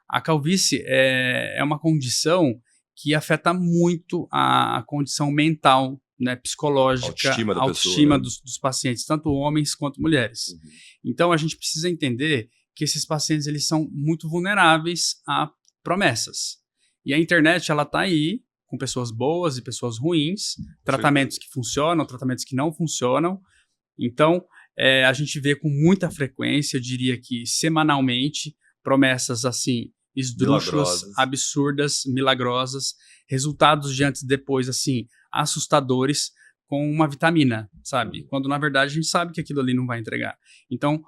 a calvície é uma condição que afeta muito a condição mental, né, psicológica, autoestima dos pacientes, tanto homens quanto mulheres. Uhum. Então, a gente precisa entender que esses pacientes eles são muito vulneráveis a promessas. E a internet ela está aí, com pessoas boas e pessoas ruins, tratamentos que funcionam, tratamentos que não funcionam. Então, a gente vê com muita frequência, eu diria que semanalmente, promessas assim, esdrúxulas, absurdas, milagrosas, resultados de antes e depois, assim, assustadores, com uma vitamina, sabe? Quando, na verdade, a gente sabe que aquilo ali não vai entregar. Então,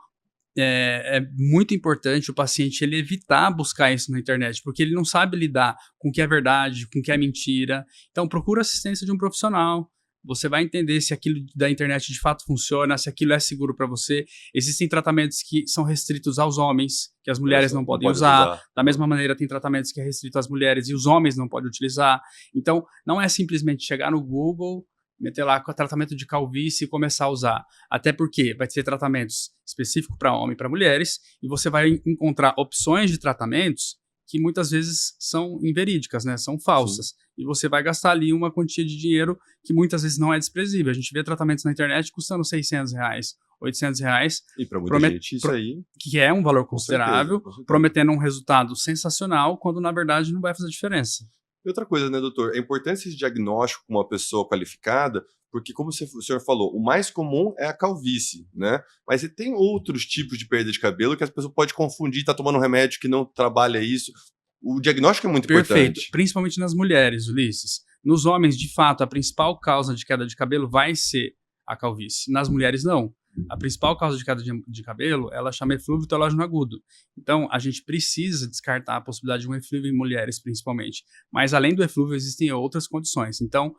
é muito importante o paciente ele evitar buscar isso na internet, porque ele não sabe lidar com o que é verdade, com o que é mentira. Então, procura assistência de um profissional. Você vai entender se aquilo da internet de fato funciona, se aquilo é seguro para você. Existem tratamentos que são restritos aos homens, que as mulheres não podem usar. Da mesma maneira, tem tratamentos que é restrito às mulheres e os homens não podem utilizar. Então, não é simplesmente chegar no Google, meter lá tratamento de calvície e começar a usar. Até porque vai ter tratamentos específicos para homem e para mulheres, e você vai encontrar opções de tratamentos que muitas vezes são inverídicas, né? São falsas. Sim. E você vai gastar ali uma quantia de dinheiro que muitas vezes não é desprezível. A gente vê tratamentos na internet custando R$600, R$800. E para muita gente isso aí... Que é um valor considerável, com certeza. Prometendo um resultado sensacional, quando na verdade não vai fazer diferença. E outra coisa, né, doutor? É importante esse diagnóstico com uma pessoa qualificada, porque, como o senhor falou, o mais comum é a calvície, né? Mas tem outros tipos de perda de cabelo que as pessoas podem confundir, tá tomando um remédio que não trabalha isso. O diagnóstico é muito importante. Principalmente nas mulheres, Ulisses. Nos homens, de fato, a principal causa de queda de cabelo vai ser a calvície. Nas mulheres, não. A principal causa de queda de cabelo, ela chama eflúvio telógeno agudo. Então, a gente precisa descartar a possibilidade de um eflúvio em mulheres, principalmente. Mas, além do eflúvio, existem outras condições. Então,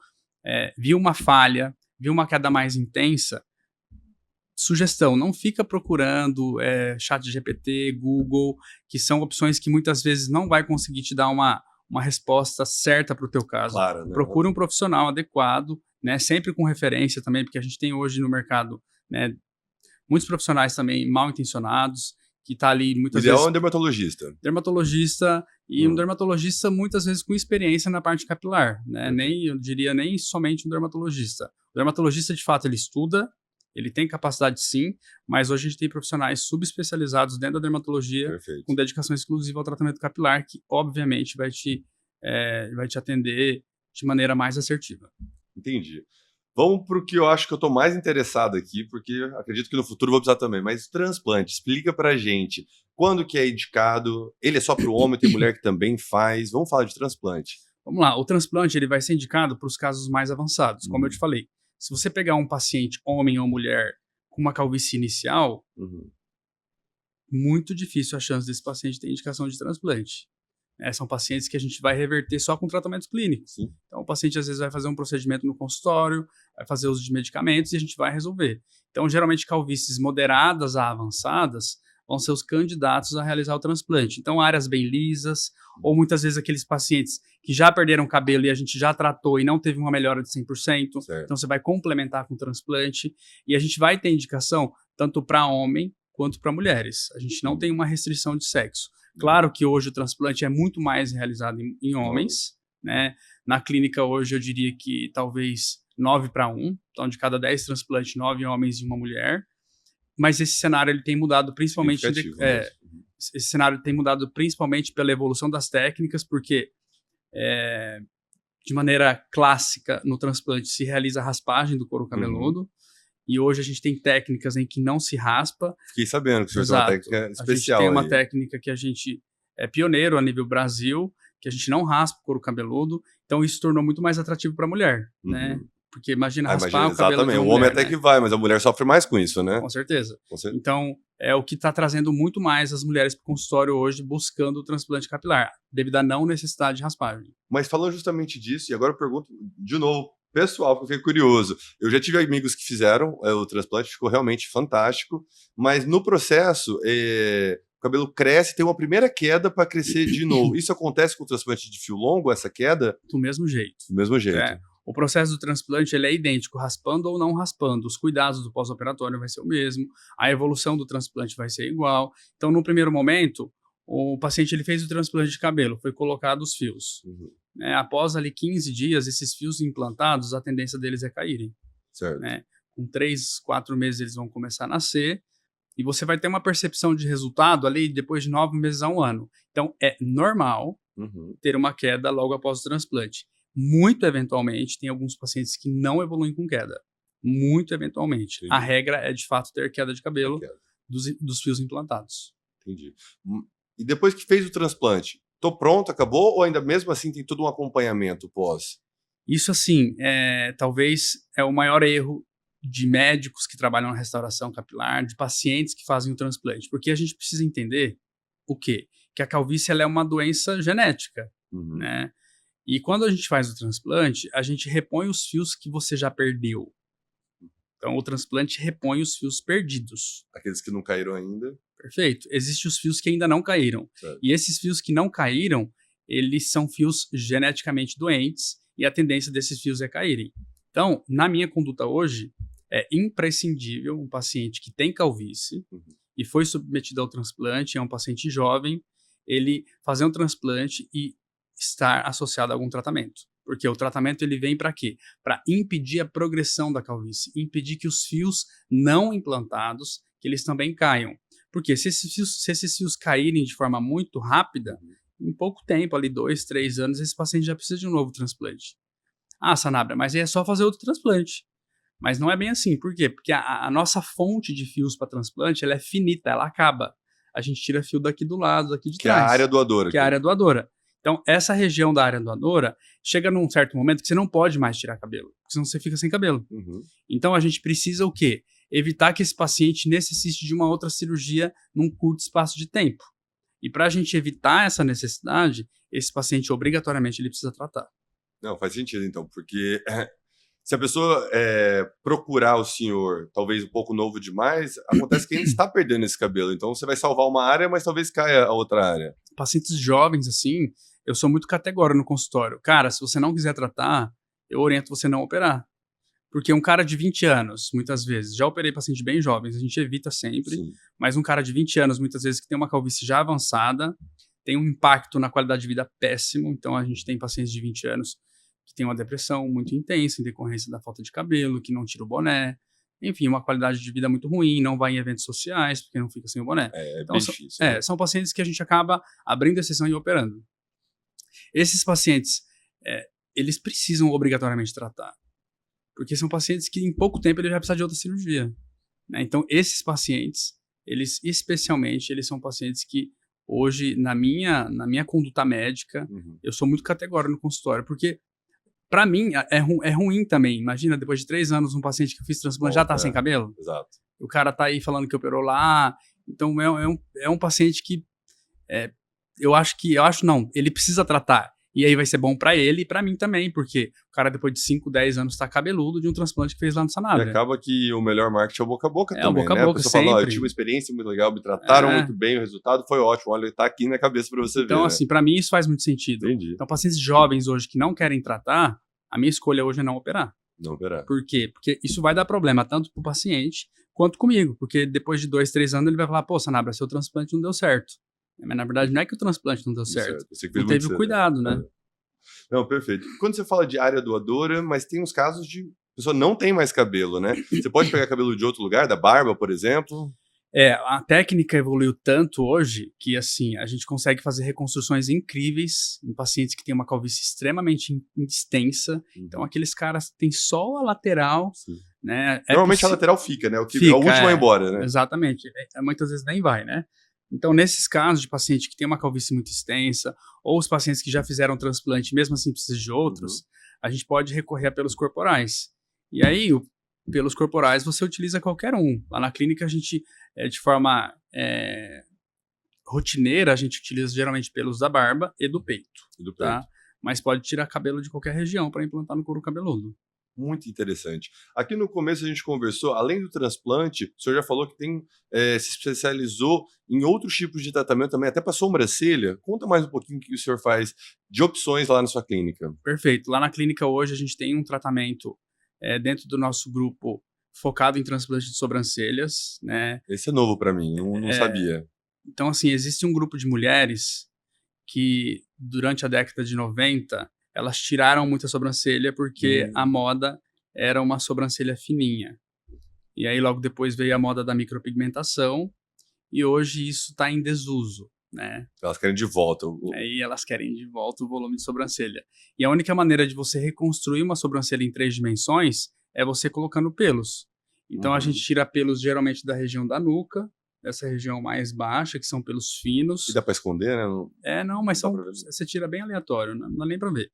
viu uma falha, viu uma queda mais intensa, sugestão, não fica procurando ChatGPT, Google, que são opções que muitas vezes não vai conseguir te dar uma resposta certa para o teu caso. Claro, né? Procure um profissional adequado, né, sempre com referência também, porque a gente tem hoje no mercado, né, muitos profissionais também mal intencionados, que está ali muitas vezes... O ideal é um dermatologista. Dermatologista, e um dermatologista muitas vezes com experiência na parte capilar, né? Eu diria nem somente um dermatologista. O dermatologista, de fato, ele estuda, ele tem capacidade sim, mas hoje a gente tem profissionais subespecializados dentro da dermatologia, Perfeito. Com dedicação exclusiva ao tratamento capilar, que obviamente vai te atender de maneira mais assertiva. Entendi. Vamos para o que eu acho que eu estou mais interessado aqui, porque acredito que no futuro vou precisar também. Mas transplante, explica para a gente quando que é indicado. Ele é só para o homem, tem mulher que também faz. Vamos falar de transplante. Vamos lá, o transplante ele vai ser indicado para os casos mais avançados, como eu te falei. Se você pegar um paciente, homem ou mulher, com uma calvície inicial, muito difícil a chance desse paciente ter indicação de transplante. São pacientes que a gente vai reverter só com tratamentos clínicos. Sim. Então, o paciente às vezes vai fazer um procedimento no consultório, vai fazer uso de medicamentos e a gente vai resolver. Então, geralmente, calvícies moderadas a avançadas vão ser os candidatos a realizar o transplante. Então, áreas bem lisas, ou muitas vezes aqueles pacientes que já perderam cabelo e a gente já tratou e não teve uma melhora de 100%. Certo. Então, você vai complementar com transplante. E a gente vai ter indicação tanto para homem quanto para mulheres. A gente não tem uma restrição de sexo. Claro que hoje o transplante é muito mais realizado em homens, né? Na clínica hoje eu diria que talvez 9-1, então de cada 10 transplantes, 9 homens e uma mulher. Mas esse cenário ele tem mudado principalmente esse cenário tem mudado principalmente pela evolução das técnicas, porque de maneira clássica no transplante se realiza a raspagem do couro cabeludo, e hoje a gente tem técnicas em que não se raspa. Fiquei sabendo que o senhor tem uma técnica especial. A gente tem uma técnica que a gente é pioneiro a nível Brasil, que a gente não raspa o couro cabeludo, então isso tornou muito mais atrativo para a mulher, né? Porque imagina raspar o cabelo de uma o homem mulher, até né? que vai, mas a mulher sofre mais com isso, né? Com certeza. Então, é o que está trazendo muito mais as mulheres para o consultório hoje buscando o transplante capilar, devido à não necessidade de raspagem. Mas falando justamente disso, e agora eu pergunto de novo, pessoal, porque eu fiquei curioso. Eu já tive amigos que fizeram o transplante, ficou realmente fantástico, mas no processo, o cabelo cresce, tem uma primeira queda para crescer de novo. Isso acontece com o transplante de fio longo, essa queda? Do mesmo jeito. Do mesmo jeito. O processo do transplante ele é idêntico, raspando ou não raspando. Os cuidados do pós-operatório vai ser o mesmo, a evolução do transplante vai ser igual. Então, no primeiro momento, o paciente ele fez o transplante de cabelo, foi colocado os fios. Após ali 15 dias, esses fios implantados, a tendência deles é caírem. Certo. Com 3-4 meses eles vão começar a nascer, e você vai ter uma percepção de resultado ali depois de 9 meses a 1 ano. Então, é normal ter uma queda logo após o transplante. Muito eventualmente, tem alguns pacientes que não evoluem com queda. Muito eventualmente. Entendi. A regra é, de fato, ter queda de cabelo dos fios implantados. Entendi. E depois que fez o transplante, tô pronto, acabou? Ou ainda mesmo assim tem todo um acompanhamento pós? Isso, assim, talvez é o maior erro de médicos que trabalham na restauração capilar, de pacientes que fazem o transplante. Porque a gente precisa entender o quê? Que a calvície ela é uma doença genética, né? E quando a gente faz o transplante, a gente repõe os fios que você já perdeu. Então, o transplante repõe os fios perdidos. Aqueles que não caíram ainda. Perfeito. Existem os fios que ainda não caíram. Certo. E esses fios que não caíram, eles são fios geneticamente doentes e a tendência desses fios é caírem. Então, na minha conduta hoje, é imprescindível um paciente que tem calvície e foi submetido ao transplante, é um paciente jovem, ele fazer um transplante e estar associado a algum tratamento. Porque o tratamento ele vem para quê? Para impedir a progressão da calvície, impedir que os fios não implantados, que eles também caiam. Porque se esses fios caírem de forma muito rápida, em pouco tempo, ali 2-3 anos, esse paciente já precisa de um novo transplante. Ah, Sanabria, mas aí é só fazer outro transplante. Mas não é bem assim. Por quê? Porque a nossa fonte de fios para transplante ela é finita, ela acaba. A gente tira fio daqui do lado, daqui de trás. Que é a área doadora. Que é a área doadora. Então, essa região da área doadora chega num certo momento que você não pode mais tirar cabelo, porque senão você fica sem cabelo. Então, a gente precisa o quê? Evitar que esse paciente necessite de uma outra cirurgia num curto espaço de tempo. E para a gente evitar essa necessidade, esse paciente obrigatoriamente ele precisa tratar. Não, faz sentido então, porque se a pessoa procurar o senhor, talvez um pouco novo demais, acontece que ele está perdendo esse cabelo. Então você vai salvar uma área, mas talvez caia a outra área. Pacientes jovens, assim, eu sou muito categórico no consultório. Cara, se você não quiser tratar, eu oriento você não operar. Porque um cara de 20 anos, muitas vezes, já operei pacientes bem jovens, a gente evita sempre, Sim. mas um cara de 20 anos, muitas vezes, que tem uma calvície já avançada, tem um impacto na qualidade de vida péssimo. Então a gente tem pacientes de 20 anos que tem uma depressão muito intensa em decorrência da falta de cabelo, que não tira o boné, enfim, uma qualidade de vida muito ruim, não vai em eventos sociais, porque não fica sem o boné. É então, bem difícil. Né? São pacientes que a gente acaba abrindo exceção e operando. Esses pacientes, eles precisam obrigatoriamente tratar, porque são pacientes que em pouco tempo ele vai precisar de outra cirurgia. Né? Então, esses pacientes, eles especialmente, eles são pacientes que hoje, na minha conduta médica, eu sou muito categórico no consultório, porque para mim, é ruim também. Imagina, depois de 3 anos, um paciente que eu fiz transplante já tá sem cabelo. Exato. O cara tá aí falando que operou lá. Então, é um paciente que ele precisa tratar. E aí vai ser bom para ele e para mim também, porque o cara depois de 5-10 anos tá cabeludo de um transplante que fez lá no Sanabria. E acaba que o melhor marketing é o boca a boca também, o boca né? a boca, a pessoa fala, sempre. eu tive uma experiência muito legal, me trataram muito bem, o resultado foi ótimo, olha, tá aqui na cabeça para você ver. Então, assim, para mim isso faz muito sentido. Entendi. Então, pacientes jovens hoje que não querem tratar, a minha escolha hoje é não operar. Não operar. Por quê? Porque isso vai dar problema tanto pro paciente quanto comigo, porque depois de 2-3 anos ele vai falar, pô, Sanabria, seu transplante não deu certo. Mas na verdade não é que o transplante não deu certo. Não teve o cuidado, né? Não, perfeito. Quando você fala de área doadora, mas tem uns casos de a pessoa não tem mais cabelo, né? Você pode pegar cabelo de outro lugar, da barba, por exemplo? A técnica evoluiu tanto hoje que, assim, a gente consegue fazer reconstruções incríveis em pacientes que têm uma calvície extremamente extensa. Então, aqueles caras que têm só a lateral, Sim. né? Normalmente a lateral fica, né? O que é Fica, o último a ir embora, né? Exatamente. Muitas vezes nem vai, né? Então, nesses casos de paciente que tem uma calvície muito extensa, ou os pacientes que já fizeram transplante, mesmo assim precisa de outros, a gente pode recorrer a pelos corporais. E aí, pelos corporais, você utiliza qualquer um. Lá na clínica, a gente, de forma rotineira, a gente utiliza geralmente pelos da barba e do peito. Tá? Mas pode tirar cabelo de qualquer região para implantar no couro cabeludo. Muito interessante. Aqui no começo a gente conversou, além do transplante, o senhor já falou que se especializou em outros tipos de tratamento também, até para sobrancelha. Conta mais um pouquinho o que o senhor faz de opções lá na sua clínica. Perfeito. Lá na clínica hoje a gente tem um tratamento dentro do nosso grupo focado em transplante de sobrancelhas, né? Esse é novo para mim, não sabia. Então, assim, existe um grupo de mulheres que, durante a década de 90, elas tiraram muita sobrancelha porque a moda era uma sobrancelha fininha. E aí, logo depois, veio a moda da micropigmentação e hoje isso está em desuso, né? Elas querem de volta. Aí elas querem de volta o volume de sobrancelha. E a única maneira de você reconstruir uma sobrancelha em 3 dimensões é você colocando pelos. Então, a gente tira pelos geralmente da região da nuca, dessa região mais baixa, que são pelos finos. E dá para esconder, né? Não, mas você tira bem aleatório, não dá nem para ver.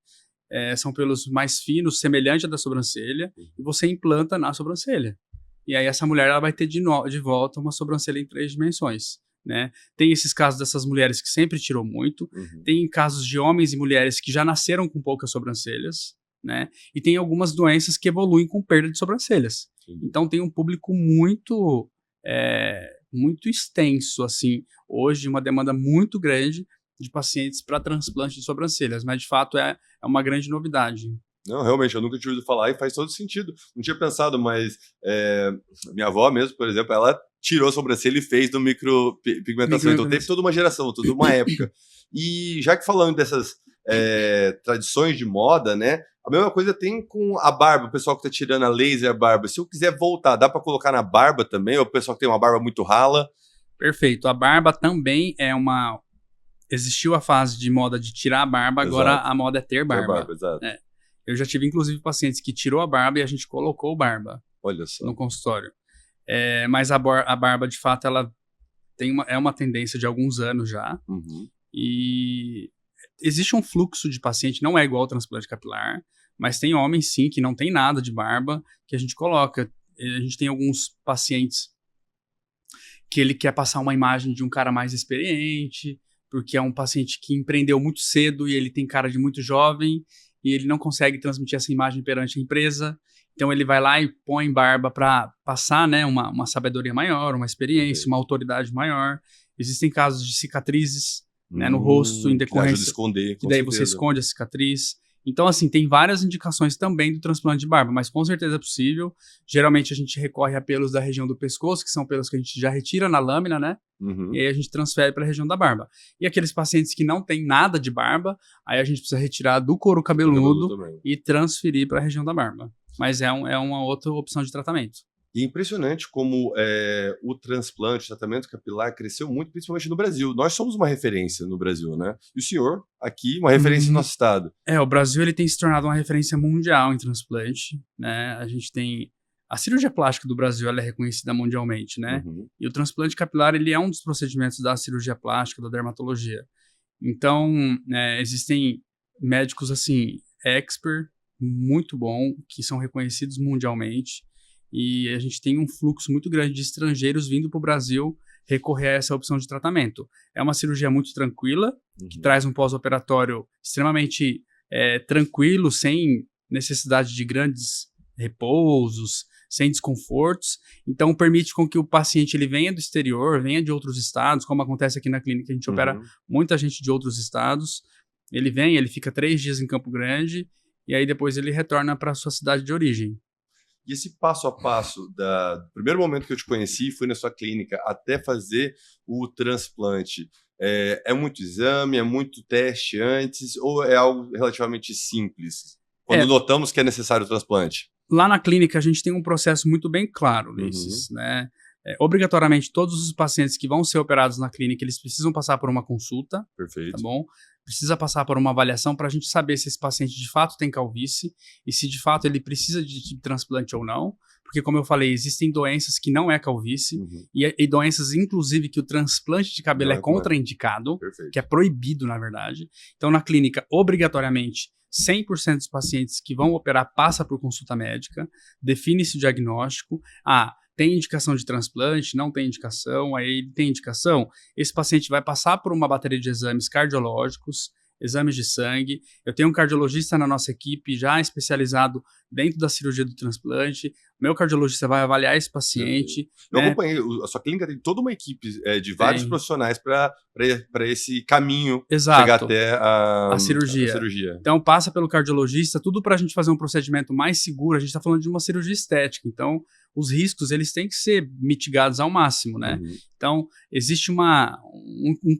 São pelos mais finos, semelhante à da sobrancelha, e você implanta na sobrancelha. E aí essa mulher ela vai ter de volta uma sobrancelha em 3 dimensões. Né? Tem esses casos dessas mulheres que sempre tirou muito, tem casos de homens e mulheres que já nasceram com poucas sobrancelhas, né? E tem algumas doenças que evoluem com perda de sobrancelhas. Então tem um público muito extenso, assim, hoje, uma demanda muito grande de pacientes para transplante de sobrancelhas, mas de fato é uma grande novidade. Não, realmente, eu nunca tinha ouvido falar e faz todo sentido. Não tinha pensado, mas minha avó mesmo, por exemplo, ela tirou a sobrancelha e fez do micropigmentação. Então teve toda uma geração, toda uma época. E já que falando dessas tradições de moda, né? A mesma coisa tem com a barba, o pessoal que tá tirando a laser, a barba. Se eu quiser voltar, dá para colocar na barba também? Ou o pessoal que tem uma barba muito rala? Perfeito. A barba também existiu a fase de moda de tirar a barba, agora a moda é ter barba. Exato. Eu já tive, inclusive, pacientes que tirou a barba e a gente colocou barba. Olha só. No consultório. Mas a barba, de fato, ela é uma tendência de alguns anos já. E existe um fluxo de paciente, não é igual ao transplante capilar, mas tem homens, sim, que não tem nada de barba, que a gente coloca. A gente tem alguns pacientes que ele quer passar uma imagem de um cara mais experiente, porque é um paciente que empreendeu muito cedo e ele tem cara de muito jovem, e ele não consegue transmitir essa imagem perante a empresa. Então ele vai lá e põe barba para passar, né, uma sabedoria maior, uma experiência, uma autoridade maior. Existem casos de cicatrizes, né, no rosto, em decorrência. Que ajuda a esconder, que daí você esconde a cicatriz. Então, assim, tem várias indicações também do transplante de barba, mas com certeza é possível. Geralmente a gente recorre a pelos da região do pescoço, que são pelos que a gente já retira na lâmina, né? E aí a gente transfere para a região da barba. E aqueles pacientes que não têm nada de barba, aí a gente precisa retirar do couro cabeludo e transferir para a região da barba. Mas é uma outra opção de tratamento. E é impressionante como o transplante, o tratamento capilar cresceu muito, principalmente no Brasil. Nós somos uma referência no Brasil, né? E o senhor, aqui, uma referência no nosso estado. O Brasil ele tem se tornado uma referência mundial em transplante, né? A gente tem... A cirurgia plástica do Brasil ela é reconhecida mundialmente, né? E o transplante capilar ele é um dos procedimentos da cirurgia plástica, da dermatologia. Então, existem médicos, assim, expert, muito bom, que são reconhecidos mundialmente. E a gente tem um fluxo muito grande de estrangeiros vindo para o Brasil recorrer a essa opção de tratamento. É uma cirurgia muito tranquila, que traz um pós-operatório extremamente tranquilo, sem necessidade de grandes repousos, sem desconfortos. Então, permite com que o paciente ele venha do exterior, venha de outros estados, como acontece aqui na clínica, a gente opera muita gente de outros estados. Ele vem, ele fica 3 dias em Campo Grande, e aí depois ele retorna para a sua cidade de origem. E esse passo a passo do primeiro momento que eu te conheci, fui na sua clínica, até fazer o transplante, É muito exame, é muito teste antes, ou é algo relativamente simples? Quando notamos que é necessário o transplante. Lá na clínica, a gente tem um processo muito bem claro, Ulisses, né? Obrigatoriamente, todos os pacientes que vão ser operados na clínica, eles precisam passar por uma consulta, Perfeito. tá bom? Precisa passar por uma avaliação para a gente saber se esse paciente de fato tem calvície e se de fato ele precisa de transplante ou não, porque como eu falei, existem doenças que não é calvície e doenças, inclusive, que o transplante de cabelo é contraindicado, que é proibido, na verdade. Então, na clínica, obrigatoriamente, 100% dos pacientes que vão operar passa por consulta médica, define-se o diagnóstico, tem indicação de transplante, não tem indicação, aí tem indicação, esse paciente vai passar por uma bateria de exames cardiológicos, exames de sangue. Eu tenho um cardiologista na nossa equipe já especializado dentro da cirurgia do transplante. Meu cardiologista vai avaliar esse paciente. Eu acompanhei, a sua clínica tem toda uma equipe de vários profissionais para esse caminho chegar até a cirurgia. Então passa pelo cardiologista, tudo para a gente fazer um procedimento mais seguro. A gente está falando de uma cirurgia estética, então os riscos eles têm que ser mitigados ao máximo, né? Então existe um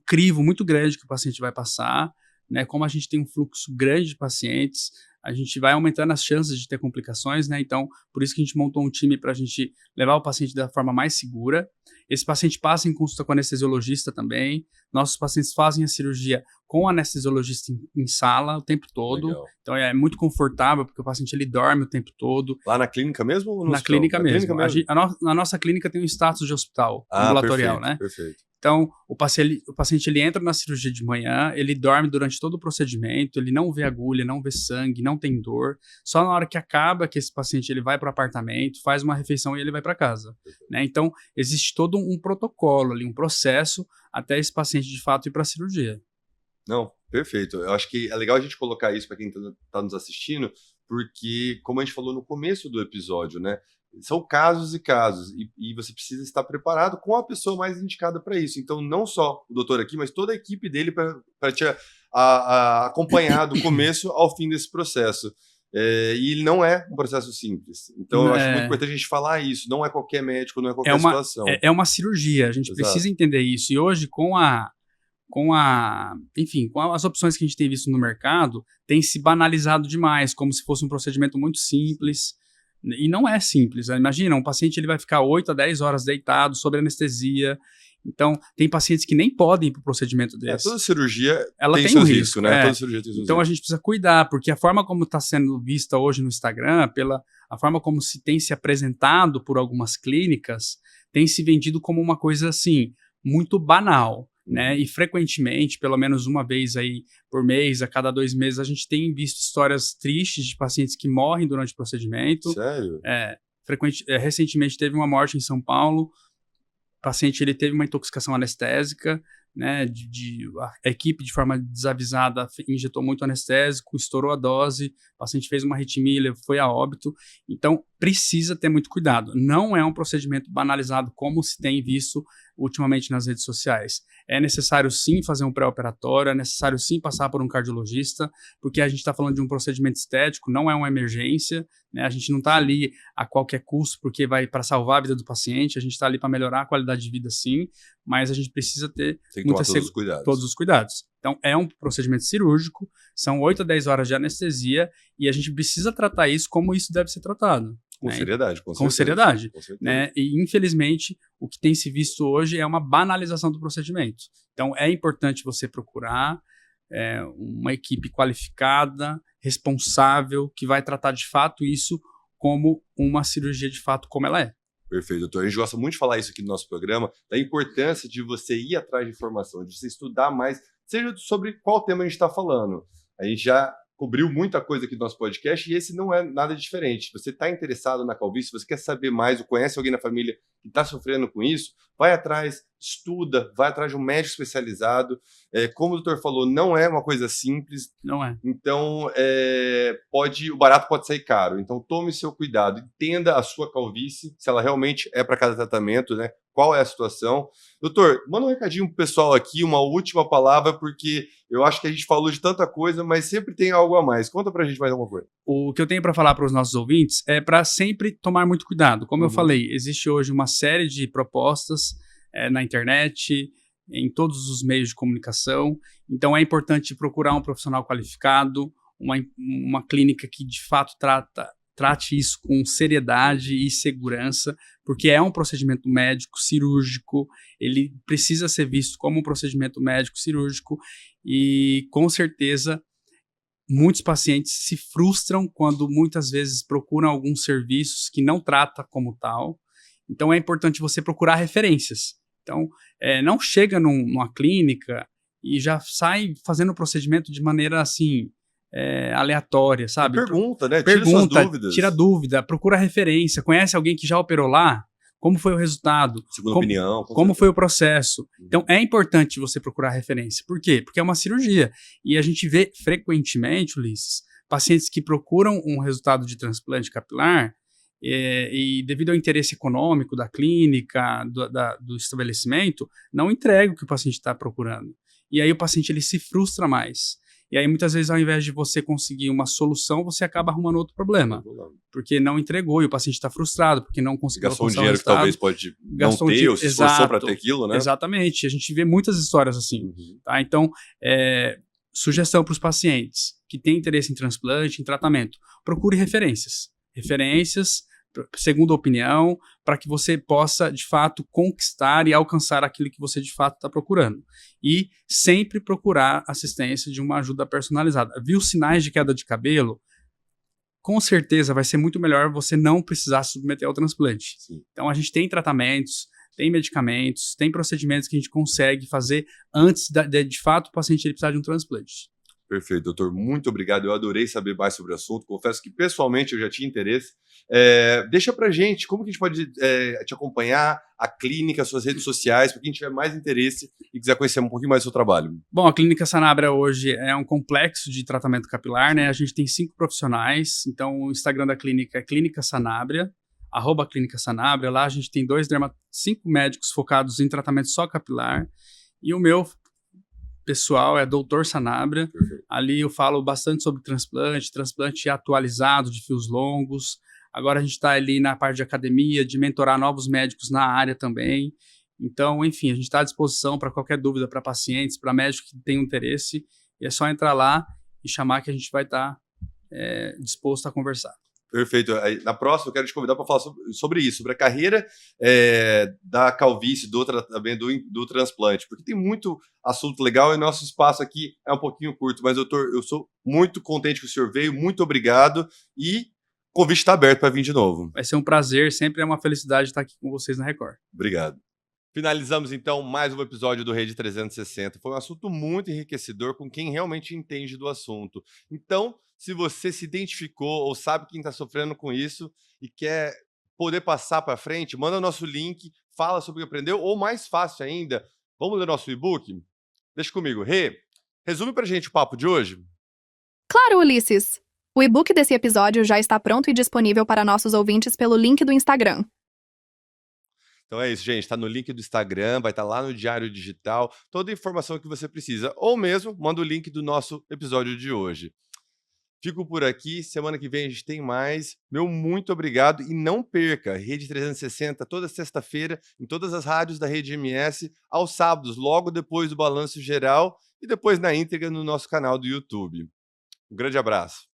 crivo muito grande que o paciente vai passar, né? Como a gente tem um fluxo grande de pacientes, a gente vai aumentando as chances de ter complicações, né? Então, por isso que a gente montou um time para a gente levar o paciente da forma mais segura. Esse paciente passa em consulta com o anestesiologista também. Nossos pacientes fazem a cirurgia com o anestesiologista em sala o tempo todo. Legal. Então, é muito confortável, porque o paciente ele dorme o tempo todo. Lá na clínica mesmo? Ou no na clínica mesmo. A nossa clínica tem um status de hospital ambulatorial, perfeito, né? Perfeito. Então, o paciente ele entra na cirurgia de manhã, ele dorme durante todo o procedimento, ele não vê agulha, não vê sangue, não tem dor. Só na hora que acaba que esse paciente ele vai para o apartamento, faz uma refeição e ele vai para casa. Né? Então, existe todo um protocolo ali, um processo até esse paciente de fato ir para a cirurgia. Não, perfeito. Eu acho que é legal a gente colocar isso para quem está nos assistindo, porque, como a gente falou no começo do episódio, né? São casos e casos, e você precisa estar preparado com a pessoa mais indicada para isso. Então, não só o doutor aqui, mas toda a equipe dele para te acompanhar do começo ao fim desse processo. E ele não é um processo simples. Então, eu acho muito importante a gente falar isso. Não é qualquer médico, não é qualquer situação. É uma cirurgia, a gente precisa entender isso. E hoje, com as opções que a gente tem visto no mercado, tem se banalizado demais, como se fosse um procedimento muito simples. E não é simples, né? Imagina, um paciente ele vai ficar 8 a 10 horas deitado, sob anestesia. Então, tem pacientes que nem podem ir para o procedimento desse. Toda cirurgia tem seus riscos, né? Toda cirurgia tem seus então, riscos. A gente precisa cuidar, porque a forma como está sendo vista hoje no Instagram, a forma como tem se apresentado por algumas clínicas, tem se vendido como uma coisa, assim, muito banal. Né? E frequentemente, pelo menos uma vez aí por mês, a cada 2 meses, a gente tem visto histórias tristes de pacientes que morrem durante o procedimento. Sério? Recentemente teve uma morte em São Paulo. O paciente ele teve uma intoxicação anestésica, né? A equipe, de forma desavisada, injetou muito anestésico, estourou a dose, o paciente fez uma arritmia, foi a óbito. Então, precisa ter muito cuidado. Não é um procedimento banalizado como se tem visto ultimamente nas redes sociais. É necessário sim fazer um pré-operatório, é necessário sim passar por um cardiologista, porque a gente está falando de um procedimento estético, não é uma emergência, né? A gente não está ali a qualquer custo porque vai para salvar a vida do paciente, a gente está ali para melhorar a qualidade de vida sim, mas a gente precisa ter todos os cuidados. Então, é um procedimento cirúrgico, são 8 a 10 horas de anestesia e a gente precisa tratar isso como isso deve ser tratado. Com seriedade, com seriedade. Né? E, infelizmente, o que tem se visto hoje é uma banalização do procedimento. Então, é importante você procurar uma equipe qualificada, responsável, que vai tratar de fato isso como uma cirurgia de fato como ela é. Perfeito, doutor. A gente gosta muito de falar isso aqui no nosso programa, da importância de você ir atrás de informação, de você estudar mais, seja sobre qual tema a gente está falando. A gente já cobriu muita coisa aqui do nosso podcast e esse não é nada diferente. Você está interessado na calvície, você quer saber mais, ou conhece alguém na família que está sofrendo com isso, vai atrás, estuda, vai atrás de um médico especializado. Como o doutor falou, não é uma coisa simples. Não é. Então, o barato pode sair caro. Então, tome seu cuidado, entenda a sua calvície, se ela realmente é para cada tratamento, né? Qual é a situação. Doutor, manda um recadinho pro pessoal aqui, uma última palavra, porque eu acho que a gente falou de tanta coisa, mas sempre tem algo a mais. Conta pra gente mais alguma coisa. O que eu tenho para falar para os nossos ouvintes é para sempre tomar muito cuidado. Como eu falei, existe hoje uma série de propostas na internet, em todos os meios de comunicação. Então é importante procurar um profissional qualificado, uma clínica que de fato trate isso com seriedade e segurança, porque é um procedimento médico cirúrgico, ele precisa ser visto como um procedimento médico cirúrgico e, com certeza, muitos pacientes se frustram quando muitas vezes procuram alguns serviços que não trata como tal. Então é importante você procurar referências. Então, não chega numa clínica e já sai fazendo o procedimento de maneira assim, aleatória, sabe? Pergunta, né? Pergunta, Tira suas dúvidas. tira dúvida, procura referência, conhece alguém que já operou lá? Como foi o resultado? Segunda opinião. Como foi o processo? Então, é importante você procurar referência. Por quê? Porque é uma cirurgia. E a gente vê frequentemente, Ulisses, pacientes que procuram um resultado de transplante capilar e devido ao interesse econômico da clínica, do estabelecimento, não entrega o que o paciente está procurando. E aí o paciente ele se frustra mais. E aí, muitas vezes, ao invés de você conseguir uma solução, você acaba arrumando outro problema. Porque não entregou e o paciente está frustrado, porque não conseguiu gastou um alcançar o dinheiro que resultado. talvez pode não ter, ou se esforçou para ter aquilo, né? Exatamente. A gente vê muitas histórias assim. Tá? Então, sugestão para os pacientes que têm interesse em transplante, em tratamento, procure referências. Referências, segunda opinião, para que você possa, de fato, conquistar e alcançar aquilo que você, de fato, está procurando. E sempre procurar assistência de uma ajuda personalizada. Viu sinais de queda de cabelo? Com certeza vai ser muito melhor você não precisar se submeter ao transplante. Sim. Então, a gente tem tratamentos, tem medicamentos, tem procedimentos que a gente consegue fazer antes de fato, o paciente ele precisar de um transplante. Perfeito, doutor. Muito obrigado. Eu adorei saber mais sobre o assunto. Confesso que, pessoalmente, eu já tinha interesse. Deixa pra gente, como que a gente pode te acompanhar, a clínica, suas redes sociais, para quem tiver mais interesse e quiser conhecer um pouquinho mais do seu trabalho. Bom, a Clínica Sanabria hoje é um complexo de tratamento capilar, né? A gente tem 5 profissionais, então o Instagram da clínica é Clínica Sanabria, @Clínica Sanabria. Lá a gente tem 5 médicos focados em tratamento só capilar, e o meu pessoal é Doutor Sanabria. Perfeito. Ali eu falo bastante sobre transplante atualizado de fios longos. Agora a gente está ali na parte de academia, de mentorar novos médicos na área também. Então, enfim, a gente está à disposição para qualquer dúvida para pacientes, para médicos que tenham interesse. E é só entrar lá e chamar que a gente vai estar disposto a conversar. Perfeito. Na próxima, eu quero te convidar para falar sobre isso, sobre a carreira da calvície, também do transplante, porque tem muito assunto legal e nosso espaço aqui é um pouquinho curto. Mas, doutor, eu sou muito contente que o senhor veio, muito obrigado e o convite está aberto para vir de novo. Vai ser um prazer, sempre é uma felicidade estar aqui com vocês na Record. Obrigado. Finalizamos, então, mais um episódio do Rede 360. Foi um assunto muito enriquecedor com quem realmente entende do assunto. Então, se você se identificou ou sabe quem está sofrendo com isso e quer poder passar para frente, manda o nosso link, fala sobre o que aprendeu, ou mais fácil ainda, vamos ler nosso e-book? Deixa comigo. Resume para a gente o papo de hoje? Claro, Ulisses! O e-book desse episódio já está pronto e disponível para nossos ouvintes pelo link do Instagram. Então é isso, gente. Está no link do Instagram, vai estar lá no Diário Digital, toda a informação que você precisa. Ou mesmo, manda o link do nosso episódio de hoje. Fico por aqui, semana que vem a gente tem mais. Meu muito obrigado e não perca Rede 360 toda sexta-feira em todas as rádios da Rede MS, aos sábados, logo depois do Balanço Geral e depois na íntegra no nosso canal do YouTube. Um grande abraço.